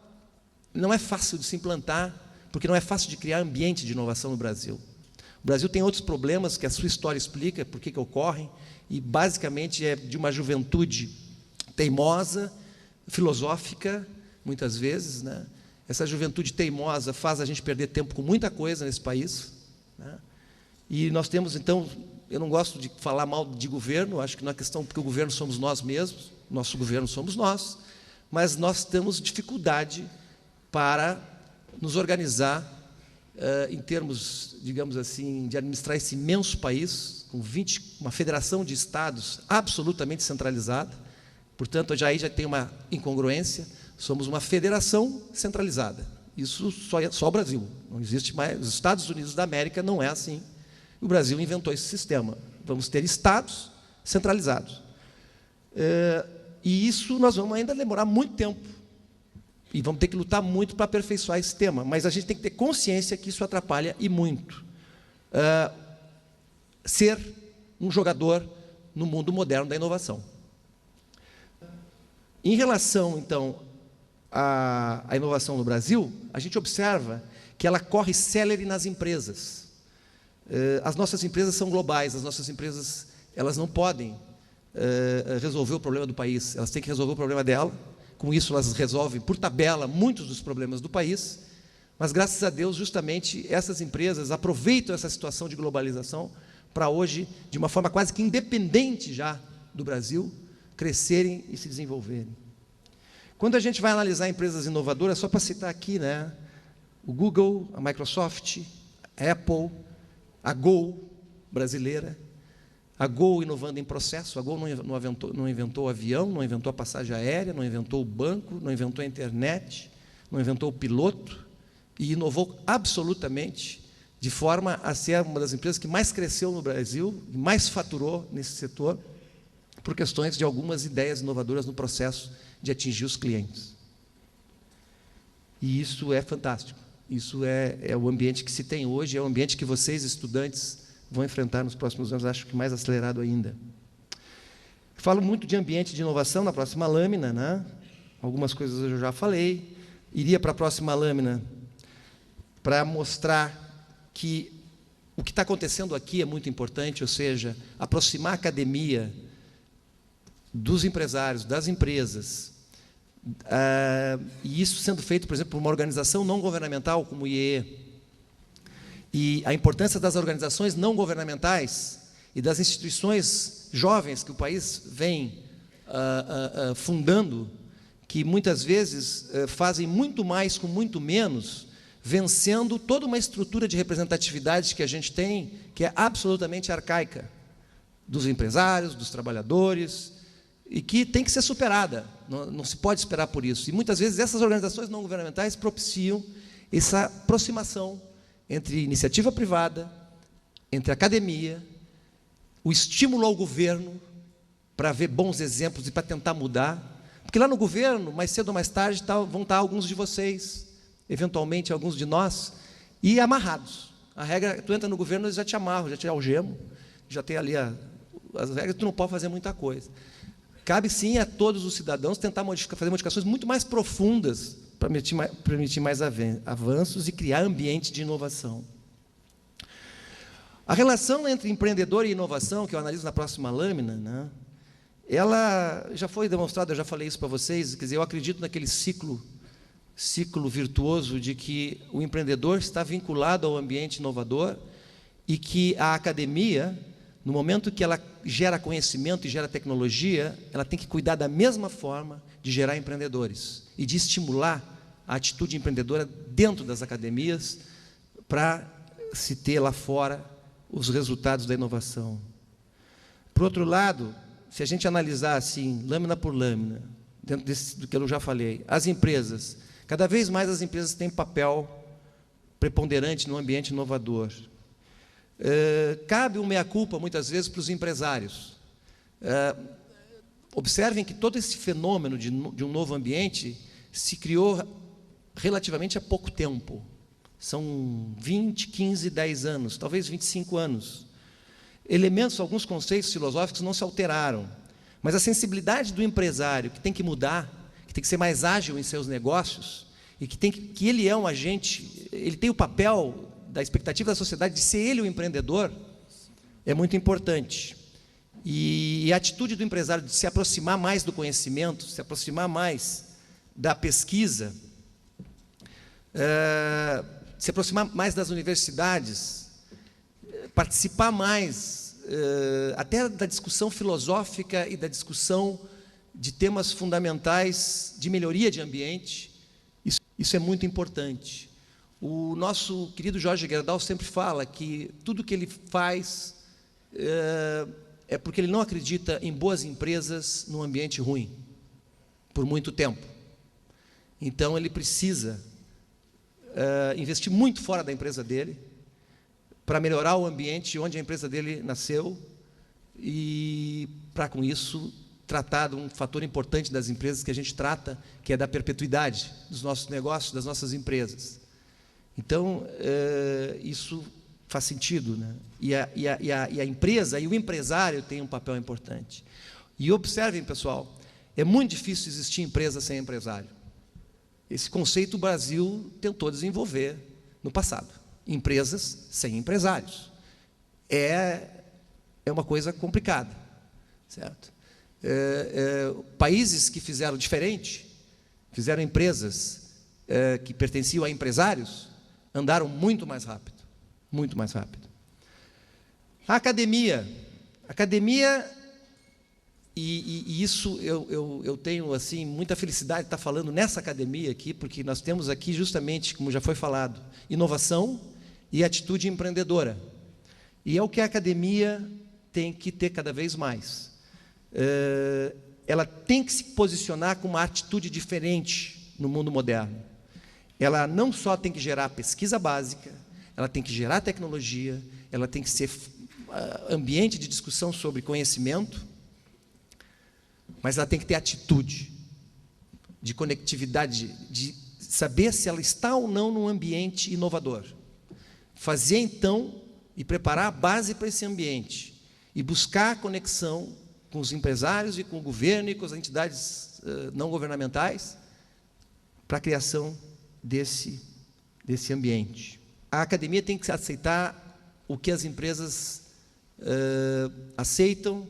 não é fácil de se implantar, porque não é fácil de criar ambiente de inovação no Brasil. O Brasil tem outros problemas que a sua história explica por que ocorrem, e basicamente é de uma juventude teimosa, filosófica, muitas vezes, né? Essa juventude teimosa faz a gente perder tempo com muita coisa nesse país, né? E nós temos, então, eu não gosto de falar mal de governo, acho que não é questão porque o governo somos nós mesmos, nosso governo somos nós, mas nós temos dificuldade para nos organizar em termos, digamos assim, de administrar esse imenso país, com uma federação de estados absolutamente centralizada. Portanto, aí já tem uma incongruência. Somos uma federação centralizada. Isso só o Brasil. Não existe mais. Os Estados Unidos da América não é assim. O Brasil inventou esse sistema. Vamos ter estados centralizados. E isso nós vamos ainda demorar muito tempo. E vamos ter que lutar muito para aperfeiçoar esse sistema. Mas a gente tem que ter consciência que isso atrapalha e muito. Ser um jogador no mundo moderno da inovação. Em relação, então, à inovação no Brasil, a gente observa que ela corre célere nas empresas. As nossas empresas são globais, as nossas empresas elas não podem resolver o problema do país, elas têm que resolver o problema dela. Com isso, elas resolvem, por tabela, muitos dos problemas do país, mas, graças a Deus, justamente, essas empresas aproveitam essa situação de globalização para hoje, de uma forma quase que independente já do Brasil, crescerem e se desenvolverem. Quando a gente vai analisar empresas inovadoras, só para citar aqui, né, o Google, a Microsoft, a Apple, a Gol, brasileira, a Gol inovando em processo. A Gol não inventou o avião, não inventou a passagem aérea, não inventou o banco, não inventou a internet, não inventou o piloto e inovou absolutamente, de forma a ser uma das empresas que mais cresceu no Brasil, mais faturou nesse setor, por questões de algumas ideias inovadoras no processo de atingir os clientes. E isso é fantástico. Isso é o ambiente que se tem hoje, é o ambiente que vocês, estudantes, vão enfrentar nos próximos anos, acho que mais acelerado ainda. Falo muito de ambiente de inovação na próxima lâmina, né? Algumas coisas eu já falei. Iria para a próxima lâmina para mostrar que o que está acontecendo aqui é muito importante, ou seja, aproximar a academia dos empresários, das empresas, e isso sendo feito, por exemplo, por uma organização não governamental como o IEE. E a importância das organizações não governamentais e das instituições jovens que o país vem fundando, que muitas vezes fazem muito mais com muito menos, vencendo toda uma estrutura de representatividade que a gente tem, que é absolutamente arcaica, dos empresários, dos trabalhadores, e que tem que ser superada, não se pode esperar por isso. E muitas vezes essas organizações não governamentais propiciam essa aproximação entre iniciativa privada, entre academia, o estímulo ao governo para ver bons exemplos e para tentar mudar. Porque lá no governo, mais cedo ou mais tarde, vão estar alguns de vocês, eventualmente alguns de nós, e amarrados. A regra, tu entra no governo, eles já te amarram, já te algemam, já tem ali as regras, tu não pode fazer muita coisa. Cabe sim a todos os cidadãos tentar fazer modificações muito mais profundas para permitir mais avanços e criar ambiente de inovação. A relação entre empreendedor e inovação, que eu analiso na próxima lâmina, né, ela já foi demonstrada, eu já falei isso para vocês, quer dizer, eu acredito naquele ciclo virtuoso de que o empreendedor está vinculado ao ambiente inovador e que a academia, no momento que ela gera conhecimento e gera tecnologia, ela tem que cuidar da mesma forma de gerar empreendedores e de estimular a atitude empreendedora dentro das academias para se ter lá fora os resultados da inovação. Por outro lado, se a gente analisar assim, lâmina por lâmina, dentro do que eu já falei, as empresas, cada vez mais as empresas têm papel preponderante no ambiente inovador. Cabe um meia-culpa, muitas vezes, para os empresários. Observem que todo esse fenômeno de um novo ambiente se criou relativamente há pouco tempo. São 20, 15, 10 anos, talvez 25 anos. Elementos, alguns conceitos filosóficos não se alteraram, mas a sensibilidade do empresário, que tem que mudar, que tem que ser mais ágil em seus negócios, e que ele é um agente, ele tem o papel da expectativa da sociedade de ser ele o empreendedor, é muito importante. E a atitude do empresário de se aproximar mais do conhecimento, se aproximar mais da pesquisa, se aproximar mais das universidades, participar mais até da discussão filosófica e da discussão de temas fundamentais de melhoria de ambiente, isso é muito importante. O nosso querido Jorge Gerdau sempre fala que tudo que ele faz é porque ele não acredita em boas empresas num ambiente ruim, por muito tempo. Então, ele precisa investir muito fora da empresa dele, para melhorar o ambiente onde a empresa dele nasceu e, para, com isso, tratar de um fator importante das empresas que a gente trata, que é da perpetuidade dos nossos negócios, das nossas empresas. Então, isso faz sentido, né? E a empresa e o empresário têm um papel importante. E observem, pessoal, é muito difícil existir empresa sem empresário. Esse conceito o Brasil tentou desenvolver no passado. Empresas sem empresários. É uma coisa complicada, certo? Países que fizeram diferente, fizeram empresas que pertenciam a empresários, andaram muito mais rápido, muito mais rápido. A academia, e isso eu tenho assim muita felicidade de estar falando nessa academia aqui, porque nós temos aqui justamente, como já foi falado, inovação e atitude empreendedora. E é o que a academia tem que ter cada vez mais. Ela tem que se posicionar com uma atitude diferente no mundo moderno. ela não só tem que gerar pesquisa básica, ela tem que gerar tecnologia, ela tem que ser ambiente de discussão sobre conhecimento, mas ela tem que ter atitude de conectividade, de saber se ela está ou não num ambiente inovador. Fazer, então, e preparar a base para esse ambiente, e buscar a conexão com os empresários e com o governo e com as entidades não governamentais para a criação desse ambiente. A academia tem que aceitar o que as empresas aceitam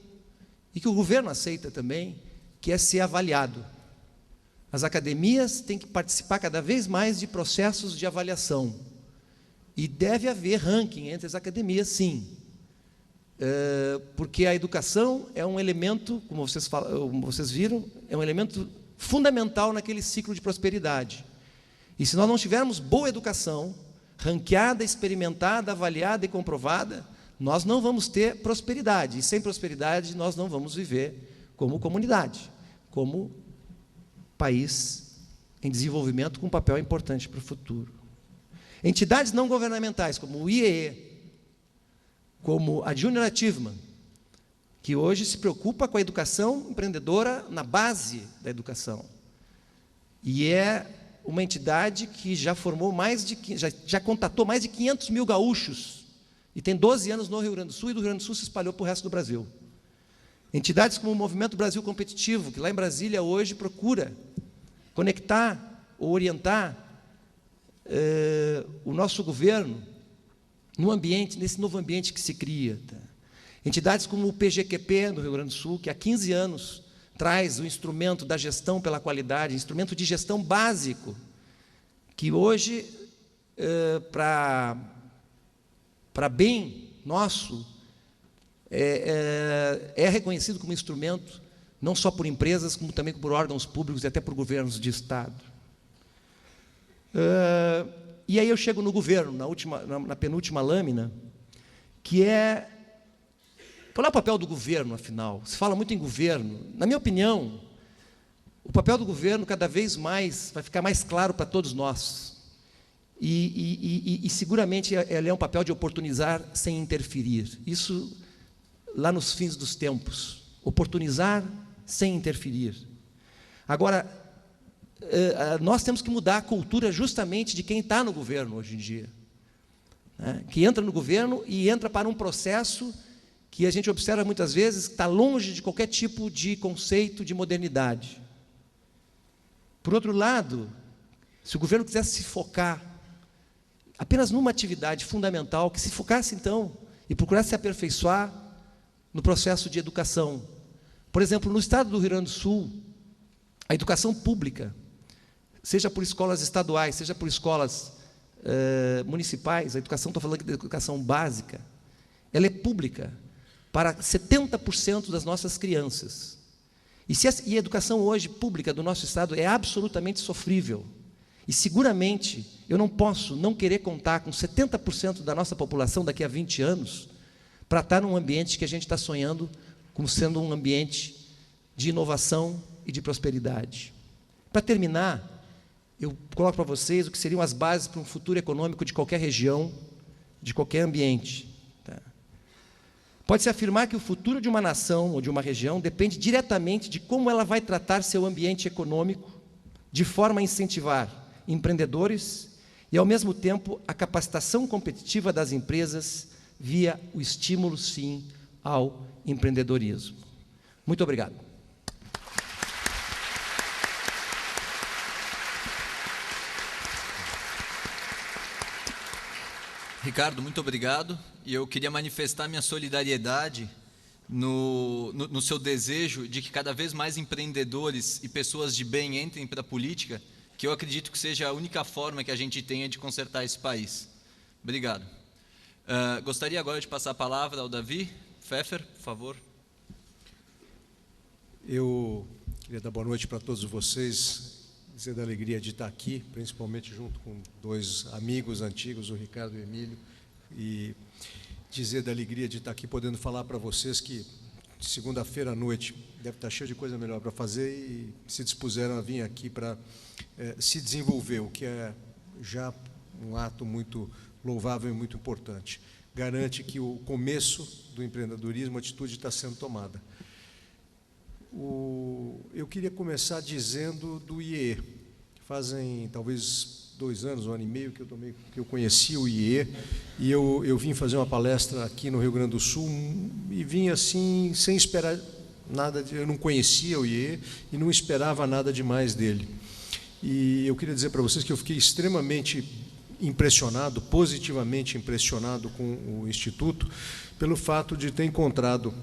e que o governo aceita também, que é ser avaliado. As academias têm que participar cada vez mais de processos de avaliação. E deve haver ranking entre as academias, sim. Porque a educação é um elemento, como vocês viram, é um elemento fundamental naquele ciclo de prosperidade. E se nós não tivermos boa educação, ranqueada, experimentada, avaliada e comprovada, nós não vamos ter prosperidade. E sem prosperidade nós não vamos viver como comunidade, como país em desenvolvimento com um papel importante para o futuro. Entidades não governamentais, como o IEE, como a Junior Achievement, que hoje se preocupa com a educação empreendedora na base da educação. E é uma entidade que já formou já contatou mais de 500 mil gaúchos, e tem 12 anos no Rio Grande do Sul, e do Rio Grande do Sul se espalhou para o resto do Brasil. Entidades como o Movimento Brasil Competitivo, que lá em Brasília hoje procura conectar ou orientar o nosso governo no ambiente, nesse novo ambiente que se cria. Tá? Entidades como o PGQP do Rio Grande do Sul, que há 15 anos traz o instrumento da gestão pela qualidade, instrumento de gestão básico, que hoje, para bem nosso, é reconhecido como instrumento, não só por empresas, como também por órgãos públicos e até por governos de Estado. E aí eu chego no governo, na penúltima lâmina, que é... Qual é o papel do governo, afinal? Se fala muito em governo. Na minha opinião, o papel do governo cada vez mais vai ficar mais claro para todos nós. E seguramente ele é um papel de oportunizar sem interferir. Isso lá nos fins dos tempos. Oportunizar sem interferir. Agora, nós temos que mudar a cultura justamente de quem está no governo hoje em dia. Né? Que entra no governo e entra para um processo que a gente observa muitas vezes que está longe de qualquer tipo de conceito de modernidade. Por outro lado, se o governo quisesse se focar apenas numa atividade fundamental, que se focasse então e procurasse se aperfeiçoar no processo de educação. Por exemplo, no estado do Rio Grande do Sul, a educação pública, seja por escolas estaduais, seja por escolas municipais, a educação, estou falando de educação básica, ela é pública para 70% das nossas crianças. E a educação hoje pública do nosso estado é absolutamente sofrível. E seguramente eu não posso não querer contar com 70% da nossa população daqui a 20 anos para estar num ambiente que a gente está sonhando como sendo um ambiente de inovação e de prosperidade. Para terminar, eu coloco para vocês o que seriam as bases para um futuro econômico de qualquer região, de qualquer ambiente. Pode-se afirmar que o futuro de uma nação ou de uma região depende diretamente de como ela vai tratar seu ambiente econômico, de forma a incentivar empreendedores e, ao mesmo tempo, a capacitação competitiva das empresas via o estímulo, sim, ao empreendedorismo. Muito obrigado. Ricardo, muito obrigado. E eu queria manifestar minha solidariedade no seu desejo de que cada vez mais empreendedores e pessoas de bem entrem para a política, que eu acredito que seja a única forma que a gente tenha de consertar esse país. Obrigado. Gostaria agora de passar a palavra ao Davi Pfeffer, por favor. Eu queria dar boa noite para todos vocês, dizer da alegria de estar aqui, principalmente junto com dois amigos antigos, o Ricardo e o Emílio, e dizer da alegria de estar aqui podendo falar para vocês que segunda-feira à noite deve estar cheio de coisa melhor para fazer e se dispuseram a vir aqui para se desenvolver, o que é já um ato muito louvável e muito importante. Garante que o começo do empreendedorismo, a atitude está sendo tomada. Eu queria começar dizendo do IEE. Fazem talvez 2 anos, 1 ano e meio que eu conheci o IEE, e eu vim fazer uma palestra aqui no Rio Grande do Sul e vim assim sem esperar nada. Eu não conhecia o IEE e não esperava nada demais dele. E eu queria dizer para vocês que eu fiquei extremamente impressionado, positivamente impressionado com o Instituto, pelo fato de ter encontrado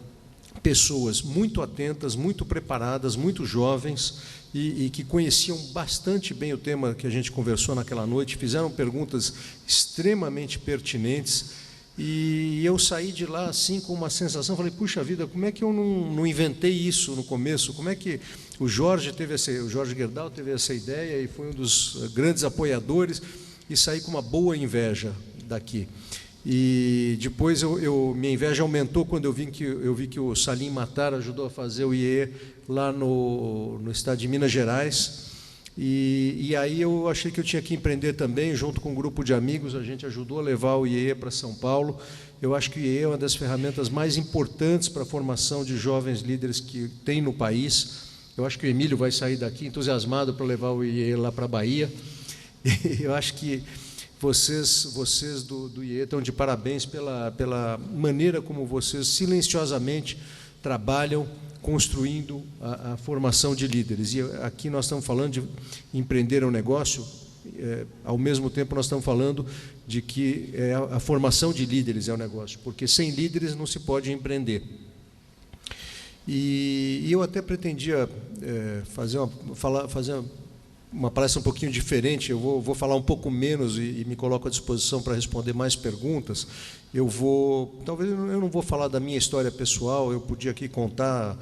pessoas muito atentas, muito preparadas, muito jovens e que conheciam bastante bem o tema que a gente conversou naquela noite, fizeram perguntas extremamente pertinentes, e eu saí de lá assim com uma sensação, falei, puxa vida, como é que eu não inventei isso no começo? Como é que o Jorge Gerdau teve essa ideia e foi um dos grandes apoiadores, e saí com uma boa inveja daqui. E depois minha inveja aumentou quando eu vi que o Salim Matar ajudou a fazer o IEE lá no estado de Minas Gerais. E aí eu achei que eu tinha que empreender também, junto com um grupo de amigos, a gente ajudou a levar o IEE para São Paulo. Eu acho que o IEE é uma das ferramentas mais importantes para a formação de jovens líderes que tem no país. Eu acho que o Emílio vai sair daqui entusiasmado para levar o IEE lá para a Bahia. E eu acho que vocês do IEE estão de parabéns pela maneira como vocês silenciosamente trabalham construindo a formação de líderes. E aqui nós estamos falando de empreender um negócio, ao mesmo tempo nós estamos falando de que a formação de líderes é um negócio, porque sem líderes não se pode empreender. E eu até pretendia fazer uma palestra um pouquinho diferente. Eu vou falar um pouco menos e me coloco à disposição para responder mais perguntas. Talvez eu não vou falar da minha história pessoal, eu podia aqui contar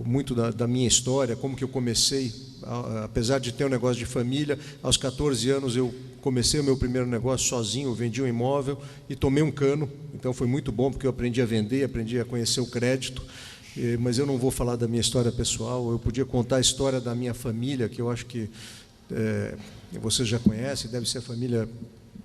muito da minha história, como que eu comecei, apesar de ter um negócio de família. Aos 14 anos eu comecei o meu primeiro negócio sozinho, vendi um imóvel e tomei um cano, então foi muito bom, porque eu aprendi a vender, aprendi a conhecer o crédito. Mas eu não vou falar da minha história pessoal. Eu podia contar a história da minha família, que eu acho que vocês já conhecem, deve ser a família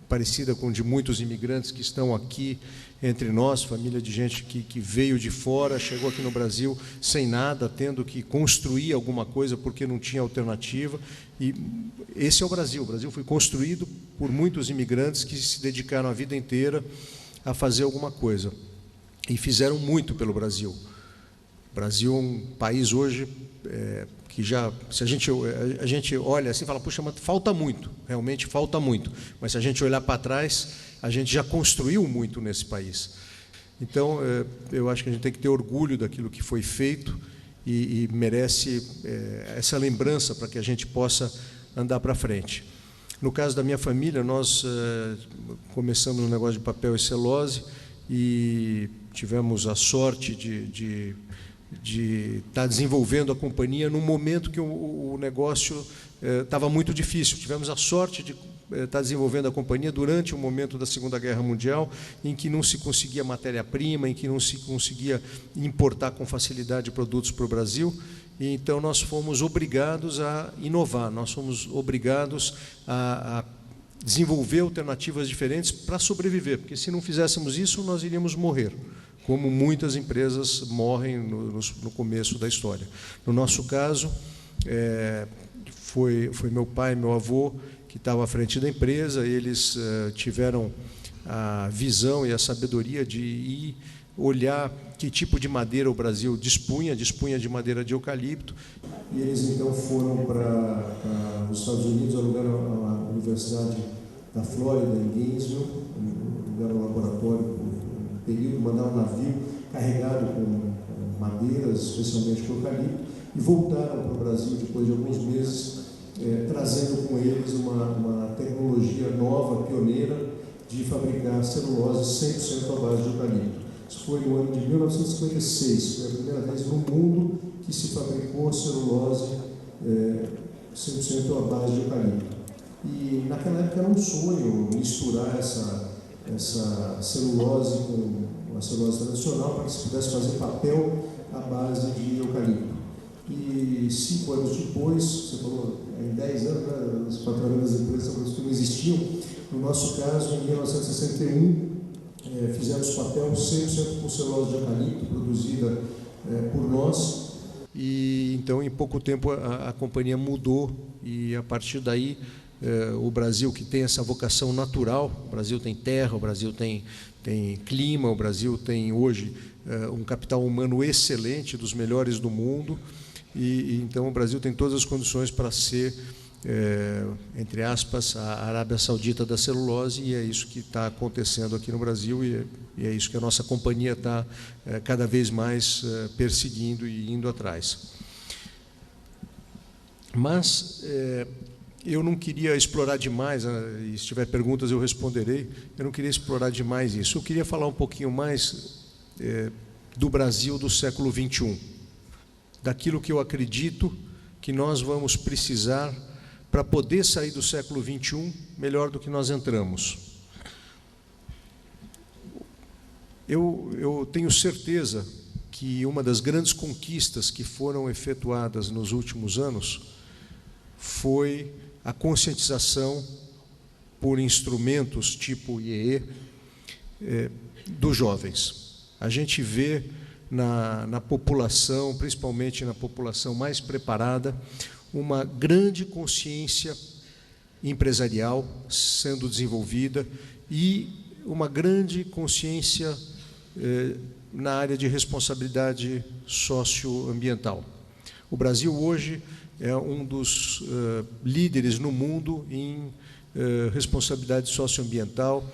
parecida com de muitos imigrantes que estão aqui entre nós, família de gente que veio de fora, chegou aqui no Brasil sem nada, tendo que construir alguma coisa porque não tinha alternativa. E esse é o Brasil. O Brasil foi construído por muitos imigrantes que se dedicaram a vida inteira a fazer alguma coisa, e fizeram muito pelo Brasil. O Brasil é um país hoje que já, se a gente olha assim e fala, puxa, mas falta muito, realmente falta muito. Mas se a gente olhar para trás, a gente já construiu muito nesse país. Então, eu acho que a gente tem que ter orgulho daquilo que foi feito e merece essa lembrança para que a gente possa andar para frente. No caso da minha família, nós começamos no negócio de papel e celulose e tivemos a sorte de estar desenvolvendo a companhia num momento que o negócio estava muito difícil. Tivemos a sorte de estar desenvolvendo a companhia durante o momento da Segunda Guerra Mundial, em que não se conseguia matéria-prima, em que não se conseguia importar com facilidade produtos para o Brasil. E então nós fomos obrigados a inovar, nós fomos obrigados a desenvolver alternativas diferentes para sobreviver, porque se não fizéssemos isso, nós iríamos morrer, como muitas empresas morrem no começo da história. No nosso caso, foi meu pai e meu avô que estavam à frente da empresa. Eles tiveram a visão e a sabedoria de ir olhar que tipo de madeira o Brasil dispunha de madeira de eucalipto. E eles então foram para os Estados Unidos, alugaram a Universidade da Flórida, em Gainesville, alugaram um laboratório período, mandaram um navio carregado com madeiras, especialmente com eucalipto, e voltaram para o Brasil depois de alguns meses, trazendo com eles uma tecnologia nova, pioneira, de fabricar celulose 100% à base de eucalipto. Isso foi no ano de 1956, foi a primeira vez no mundo que se fabricou celulose 100% à base de eucalipto. E naquela época era um sonho misturar essa celulose com a celulose tradicional para que se pudesse fazer papel à base de eucalipto. E 5 anos depois, você falou em 10 anos, os patrocínios das empresas não existiam. No nosso caso, em 1961, fizemos papel 100% com celulose de eucalipto, produzida por nós. E então, em pouco tempo, a companhia mudou e, a partir daí, o Brasil, que tem essa vocação natural, o Brasil tem terra, o Brasil tem clima, o Brasil tem hoje um capital humano excelente, dos melhores do mundo, e então o Brasil tem todas as condições para ser, entre aspas, a Arábia Saudita da celulose, e é isso que está acontecendo aqui no Brasil, e é isso que a nossa companhia está cada vez mais perseguindo e indo atrás. Mas eu não queria explorar demais, e se tiver perguntas eu responderei, eu não queria explorar demais isso. Eu queria falar um pouquinho mais do Brasil do século XXI, daquilo que eu acredito que nós vamos precisar para poder sair do século XXI melhor do que nós entramos. Eu tenho certeza que uma das grandes conquistas que foram efetuadas nos últimos anos foi a conscientização por instrumentos tipo IEE dos jovens. A gente vê na população, principalmente na população mais preparada, uma grande consciência empresarial sendo desenvolvida e uma grande consciência na área de responsabilidade socioambiental. O Brasil hoje é um dos líderes no mundo em responsabilidade socioambiental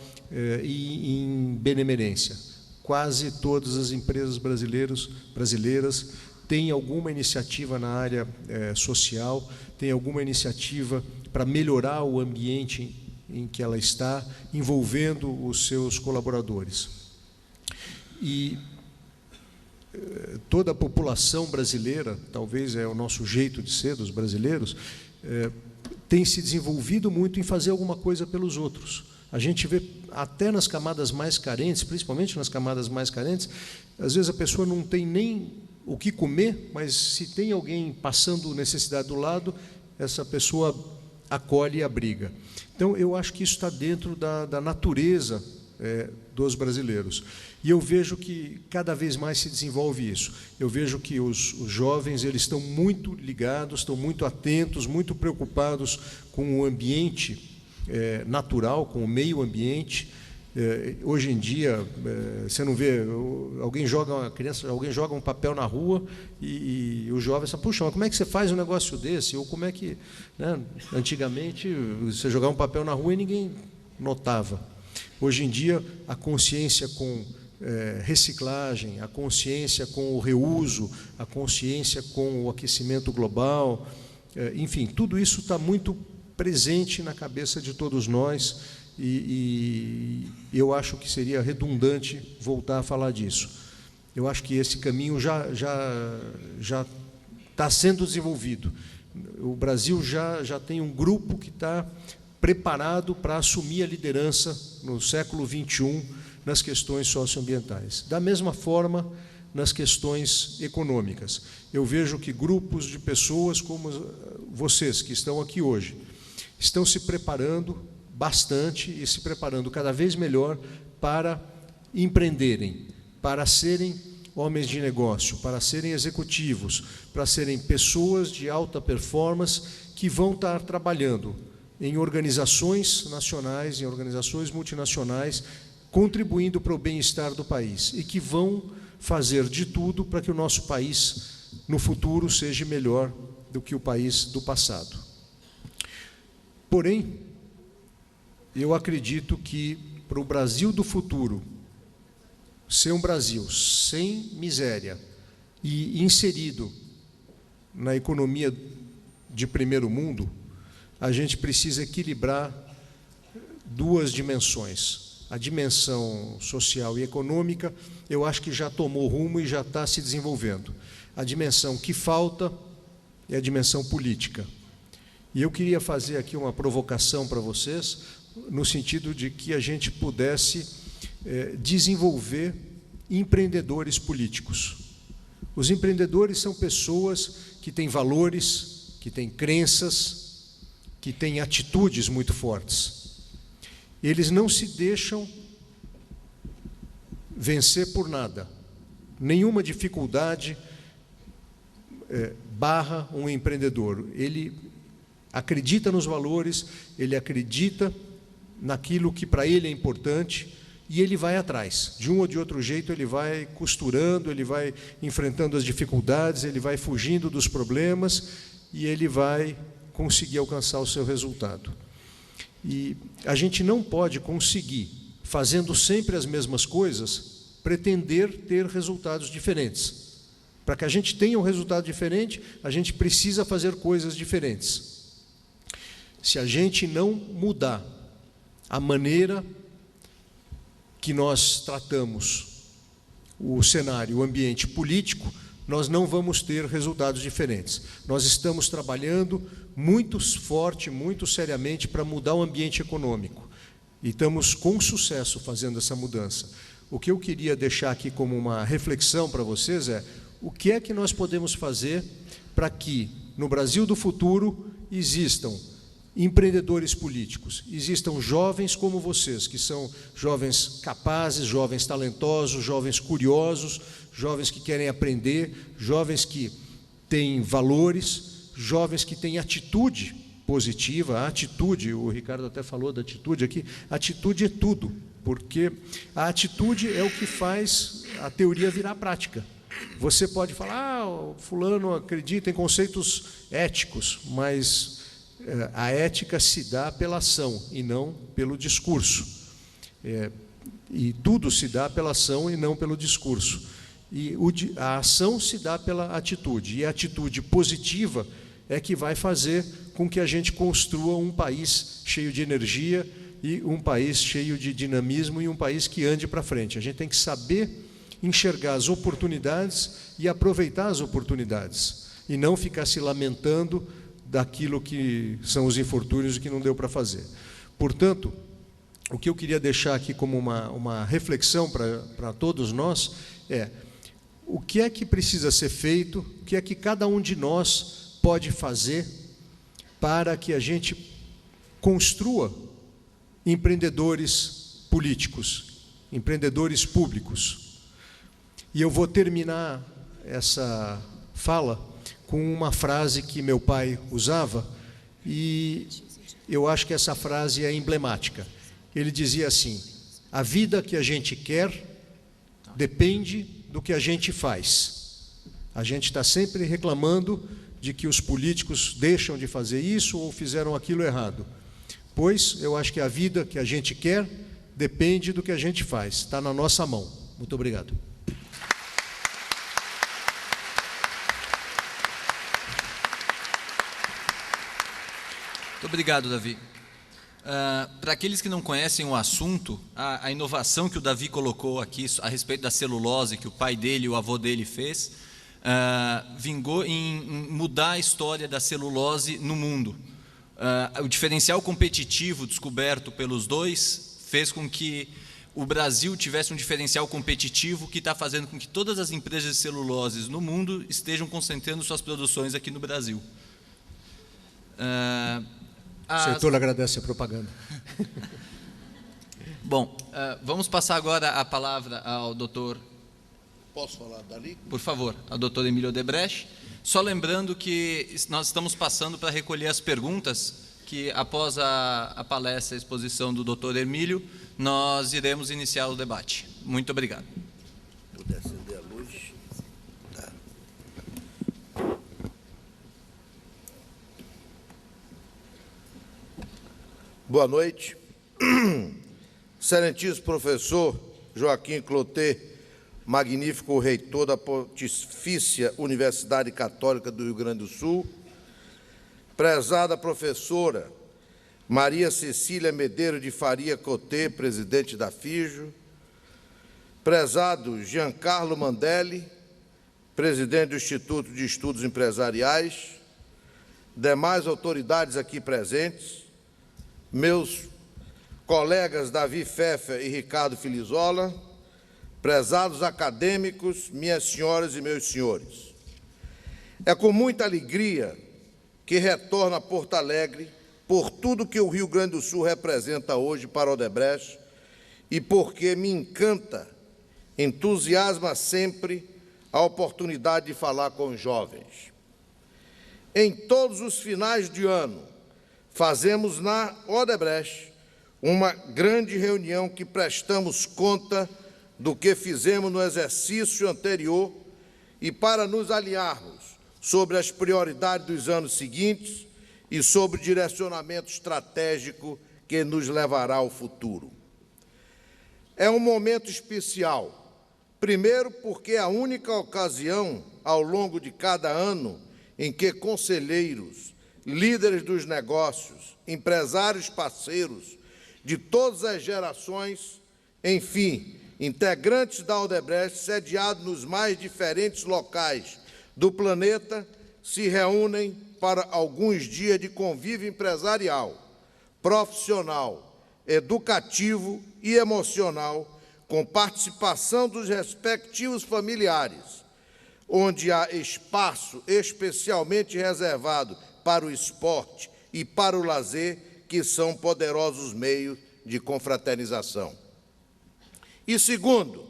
e em benemerência. Quase todas as empresas brasileiras têm alguma iniciativa na área social, têm alguma iniciativa para melhorar o ambiente em que ela está, envolvendo os seus colaboradores. E toda a população brasileira, talvez é o nosso jeito de ser dos brasileiros, tem se desenvolvido muito em fazer alguma coisa pelos outros. A gente vê até nas camadas mais carentes, principalmente nas camadas mais carentes, às vezes a pessoa não tem nem o que comer, mas se tem alguém passando necessidade do lado, essa pessoa acolhe e abriga. Então, eu acho que isso está dentro da natureza dos brasileiros. E eu vejo que cada vez mais se desenvolve isso. Eu vejo que os jovens eles estão muito ligados, estão muito atentos, muito preocupados com o ambiente natural, com o meio ambiente. Hoje em dia, você não vê, alguém joga um papel na rua e o jovem fala, puxa, mas como é que você faz um negócio desse? Ou como é que, né, antigamente, você jogava um papel na rua e ninguém notava. Hoje em dia, a consciência com reciclagem, a consciência com o reuso, a consciência com o aquecimento global, enfim, tudo isso está muito presente na cabeça de todos nós e eu acho que seria redundante voltar a falar disso. Eu acho que esse caminho já está sendo desenvolvido. O Brasil já tem um grupo que está preparado para assumir a liderança no século XXI nas questões socioambientais. Da mesma forma, nas questões econômicas. Eu vejo que grupos de pessoas como vocês, que estão aqui hoje, estão se preparando bastante e se preparando cada vez melhor para empreenderem, para serem homens de negócio, para serem executivos, para serem pessoas de alta performance que vão estar trabalhando em organizações nacionais, em organizações multinacionais, contribuindo para o bem-estar do país e que vão fazer de tudo para que o nosso país, no futuro, seja melhor do que o país do passado. Porém, eu acredito que para o Brasil do futuro ser um Brasil sem miséria e inserido na economia de primeiro mundo, a gente precisa equilibrar duas dimensões. A dimensão social e econômica, eu acho que já tomou rumo e já está se desenvolvendo. A dimensão que falta é a dimensão política. E eu queria fazer aqui uma provocação para vocês, no sentido de que a gente pudesse desenvolver empreendedores políticos. Os empreendedores são pessoas que têm valores, que têm crenças, que têm atitudes muito fortes. Eles não se deixam vencer por nada. Nenhuma dificuldade barra um empreendedor. Ele acredita nos valores, ele acredita naquilo que para ele é importante e ele vai atrás. De um ou de outro jeito, ele vai costurando, ele vai enfrentando as dificuldades, ele vai fugindo dos problemas e ele vai conseguir alcançar o seu resultado. E a gente não pode conseguir, fazendo sempre as mesmas coisas, pretender ter resultados diferentes. Para que a gente tenha um resultado diferente, a gente precisa fazer coisas diferentes. Se a gente não mudar a maneira que nós tratamos o cenário, o ambiente político, nós não vamos ter resultados diferentes. Nós estamos trabalhando muito forte, muito seriamente para mudar o ambiente econômico. E estamos com sucesso fazendo essa mudança. O que eu queria deixar aqui como uma reflexão para vocês é o que é que nós podemos fazer para que no Brasil do futuro existam empreendedores políticos, existam jovens como vocês, que são jovens capazes, jovens talentosos, jovens curiosos, jovens que querem aprender, jovens que têm valores, jovens que têm atitude positiva. A atitude, o Ricardo até falou da atitude aqui, atitude é tudo, porque a atitude é o que faz a teoria virar prática. Você pode falar, o fulano acredita em conceitos éticos, mas a ética se dá pela ação e não pelo discurso. E tudo se dá pela ação e não pelo discurso. E a ação se dá pela atitude. E a atitude positiva é que vai fazer com que a gente construa um país cheio de energia e um país cheio de dinamismo e um país que ande para frente. A gente tem que saber enxergar as oportunidades e aproveitar as oportunidades. E não ficar se lamentando daquilo que são os infortúnios e que não deu para fazer. Portanto, o que eu queria deixar aqui como uma reflexão para todos nós é o que é que precisa ser feito, o que é que cada um de nós pode fazer para que a gente construa empreendedores políticos, empreendedores públicos. E eu vou terminar essa fala com uma frase que meu pai usava, e eu acho que essa frase é emblemática. Ele dizia assim: a vida que a gente quer depende do que a gente faz. A gente está sempre reclamando de que os políticos deixam de fazer isso ou fizeram aquilo errado. Pois eu acho que a vida que a gente quer depende do que a gente faz. Está na nossa mão. Muito obrigado. Muito obrigado, Davi. Para aqueles que não conhecem o assunto, a inovação que o Davi colocou aqui a respeito da celulose, que o pai dele e o avô dele fez, vingou em mudar a história da celulose no mundo. O diferencial competitivo descoberto pelos dois fez com que o Brasil tivesse um diferencial competitivo que está fazendo com que todas as empresas de celuloses no mundo estejam concentrando suas produções aqui no Brasil. O setor agradece a propaganda. Bom, vamos passar agora a palavra ao doutor... Posso falar dali? Por favor, ao doutor Emílio Odebrecht. Só lembrando que nós estamos passando para recolher as perguntas, que após a palestra, a exposição do doutor Emílio, nós iremos iniciar o debate. Muito obrigado. Puder acender a luz. Tá. Boa noite. Excelentíssimo professor Joaquim Clotet, magnífico reitor da Pontifícia Universidade Católica do Rio Grande do Sul, prezada professora Maria Cecília Medeiros de Faria Cotê, presidente da FIJO, prezado Giancarlo Mandelli, presidente do Instituto de Estudos Empresariais, demais autoridades aqui presentes, meus colegas Davi Pfeffer e Ricardo Filizola, prezados acadêmicos, minhas senhoras e meus senhores. É com muita alegria que retorno a Porto Alegre por tudo que o Rio Grande do Sul representa hoje para a Odebrecht e porque me encanta, entusiasma sempre a oportunidade de falar com os jovens. Em todos os finais de ano, fazemos na Odebrecht uma grande reunião que prestamos conta do que fizemos no exercício anterior e para nos alinharmos sobre as prioridades dos anos seguintes e sobre o direcionamento estratégico que nos levará ao futuro. É um momento especial, primeiro porque é a única ocasião ao longo de cada ano em que conselheiros, líderes dos negócios, empresários parceiros de todas as gerações, enfim, integrantes da Odebrecht, sediados nos mais diferentes locais do planeta, se reúnem para alguns dias de convívio empresarial, profissional, educativo e emocional, com participação dos respectivos familiares, onde há espaço especialmente reservado para o esporte e para o lazer, que são poderosos meios de confraternização. E segundo,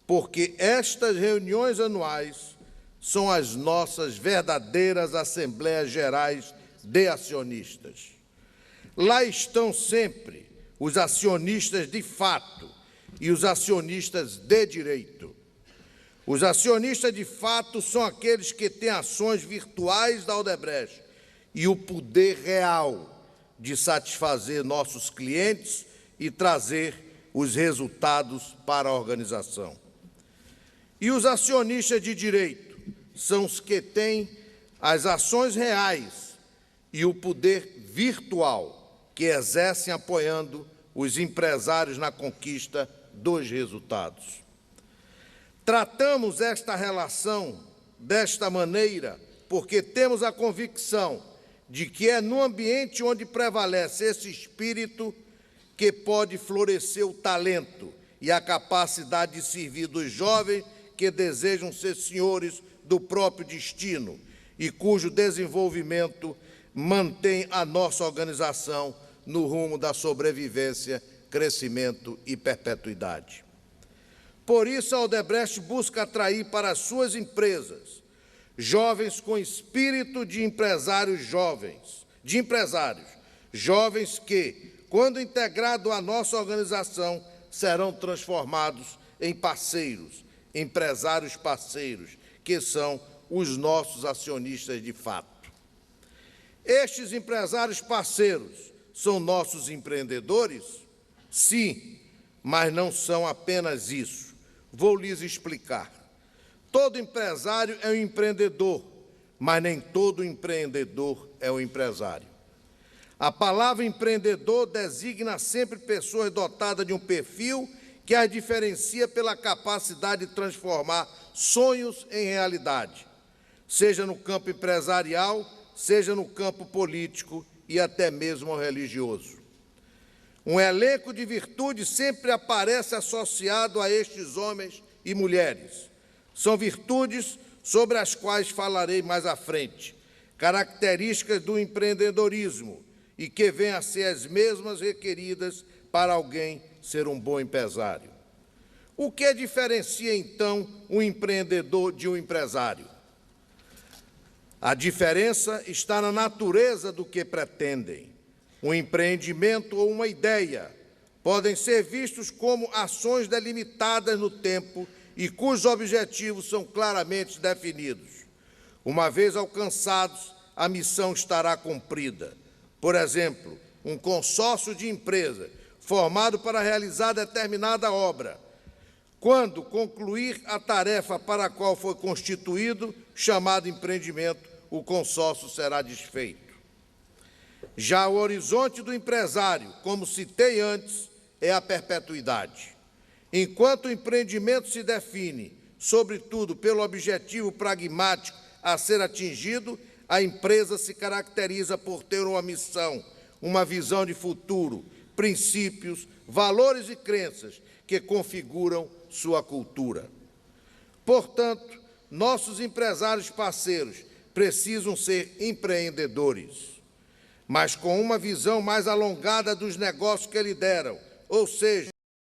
porque estas reuniões anuais são as nossas verdadeiras Assembleias Gerais de Acionistas. Lá estão sempre os acionistas de fato e os acionistas de direito. Os acionistas de fato são aqueles que têm ações virtuais da Odebrecht e o poder real de satisfazer nossos clientes e trazer os resultados para a organização. E os acionistas de direito são os que têm as ações reais e o poder virtual que exercem apoiando os empresários na conquista dos resultados. Tratamos esta relação desta maneira porque temos a convicção de que é no ambiente onde prevalece esse espírito que pode florescer o talento e a capacidade de servir dos jovens que desejam ser senhores do próprio destino e cujo desenvolvimento mantém a nossa organização no rumo da sobrevivência, crescimento e perpetuidade. Por isso, a Odebrecht busca atrair para as suas empresas jovens com espírito de empresários jovens que, quando integrados à nossa organização, serão transformados em parceiros, empresários parceiros, que são os nossos acionistas de fato. Estes empresários parceiros são nossos empreendedores? Sim, mas não são apenas isso. Vou lhes explicar. Todo empresário é um empreendedor, mas nem todo empreendedor é um empresário. A palavra empreendedor designa sempre pessoas dotadas de um perfil que as diferencia pela capacidade de transformar sonhos em realidade, seja no campo empresarial, seja no campo político e até mesmo religioso. Um elenco de virtudes sempre aparece associado a estes homens e mulheres. São virtudes sobre as quais falarei mais à frente, características do empreendedorismo e que vêm a ser as mesmas requeridas para alguém ser um bom empresário. O que diferencia, então, um empreendedor de um empresário? A diferença está na natureza do que pretendem. Um empreendimento ou uma ideia podem ser vistos como ações delimitadas no tempo e cujos objetivos são claramente definidos. Uma vez alcançados, a missão estará cumprida. Por exemplo, um consórcio de empresa formado para realizar determinada obra. Quando concluir a tarefa para a qual foi constituído, chamado empreendimento, o consórcio será desfeito. Já o horizonte do empresário, como citei antes, é a perpetuidade. Enquanto o empreendimento se define, sobretudo, pelo objetivo pragmático a ser atingido, a empresa se caracteriza por ter uma missão, uma visão de futuro, princípios, valores e crenças que configuram sua cultura. Portanto, nossos empresários parceiros precisam ser empreendedores. mas com uma visão mais alongada dos negócios que lideram, ou seja,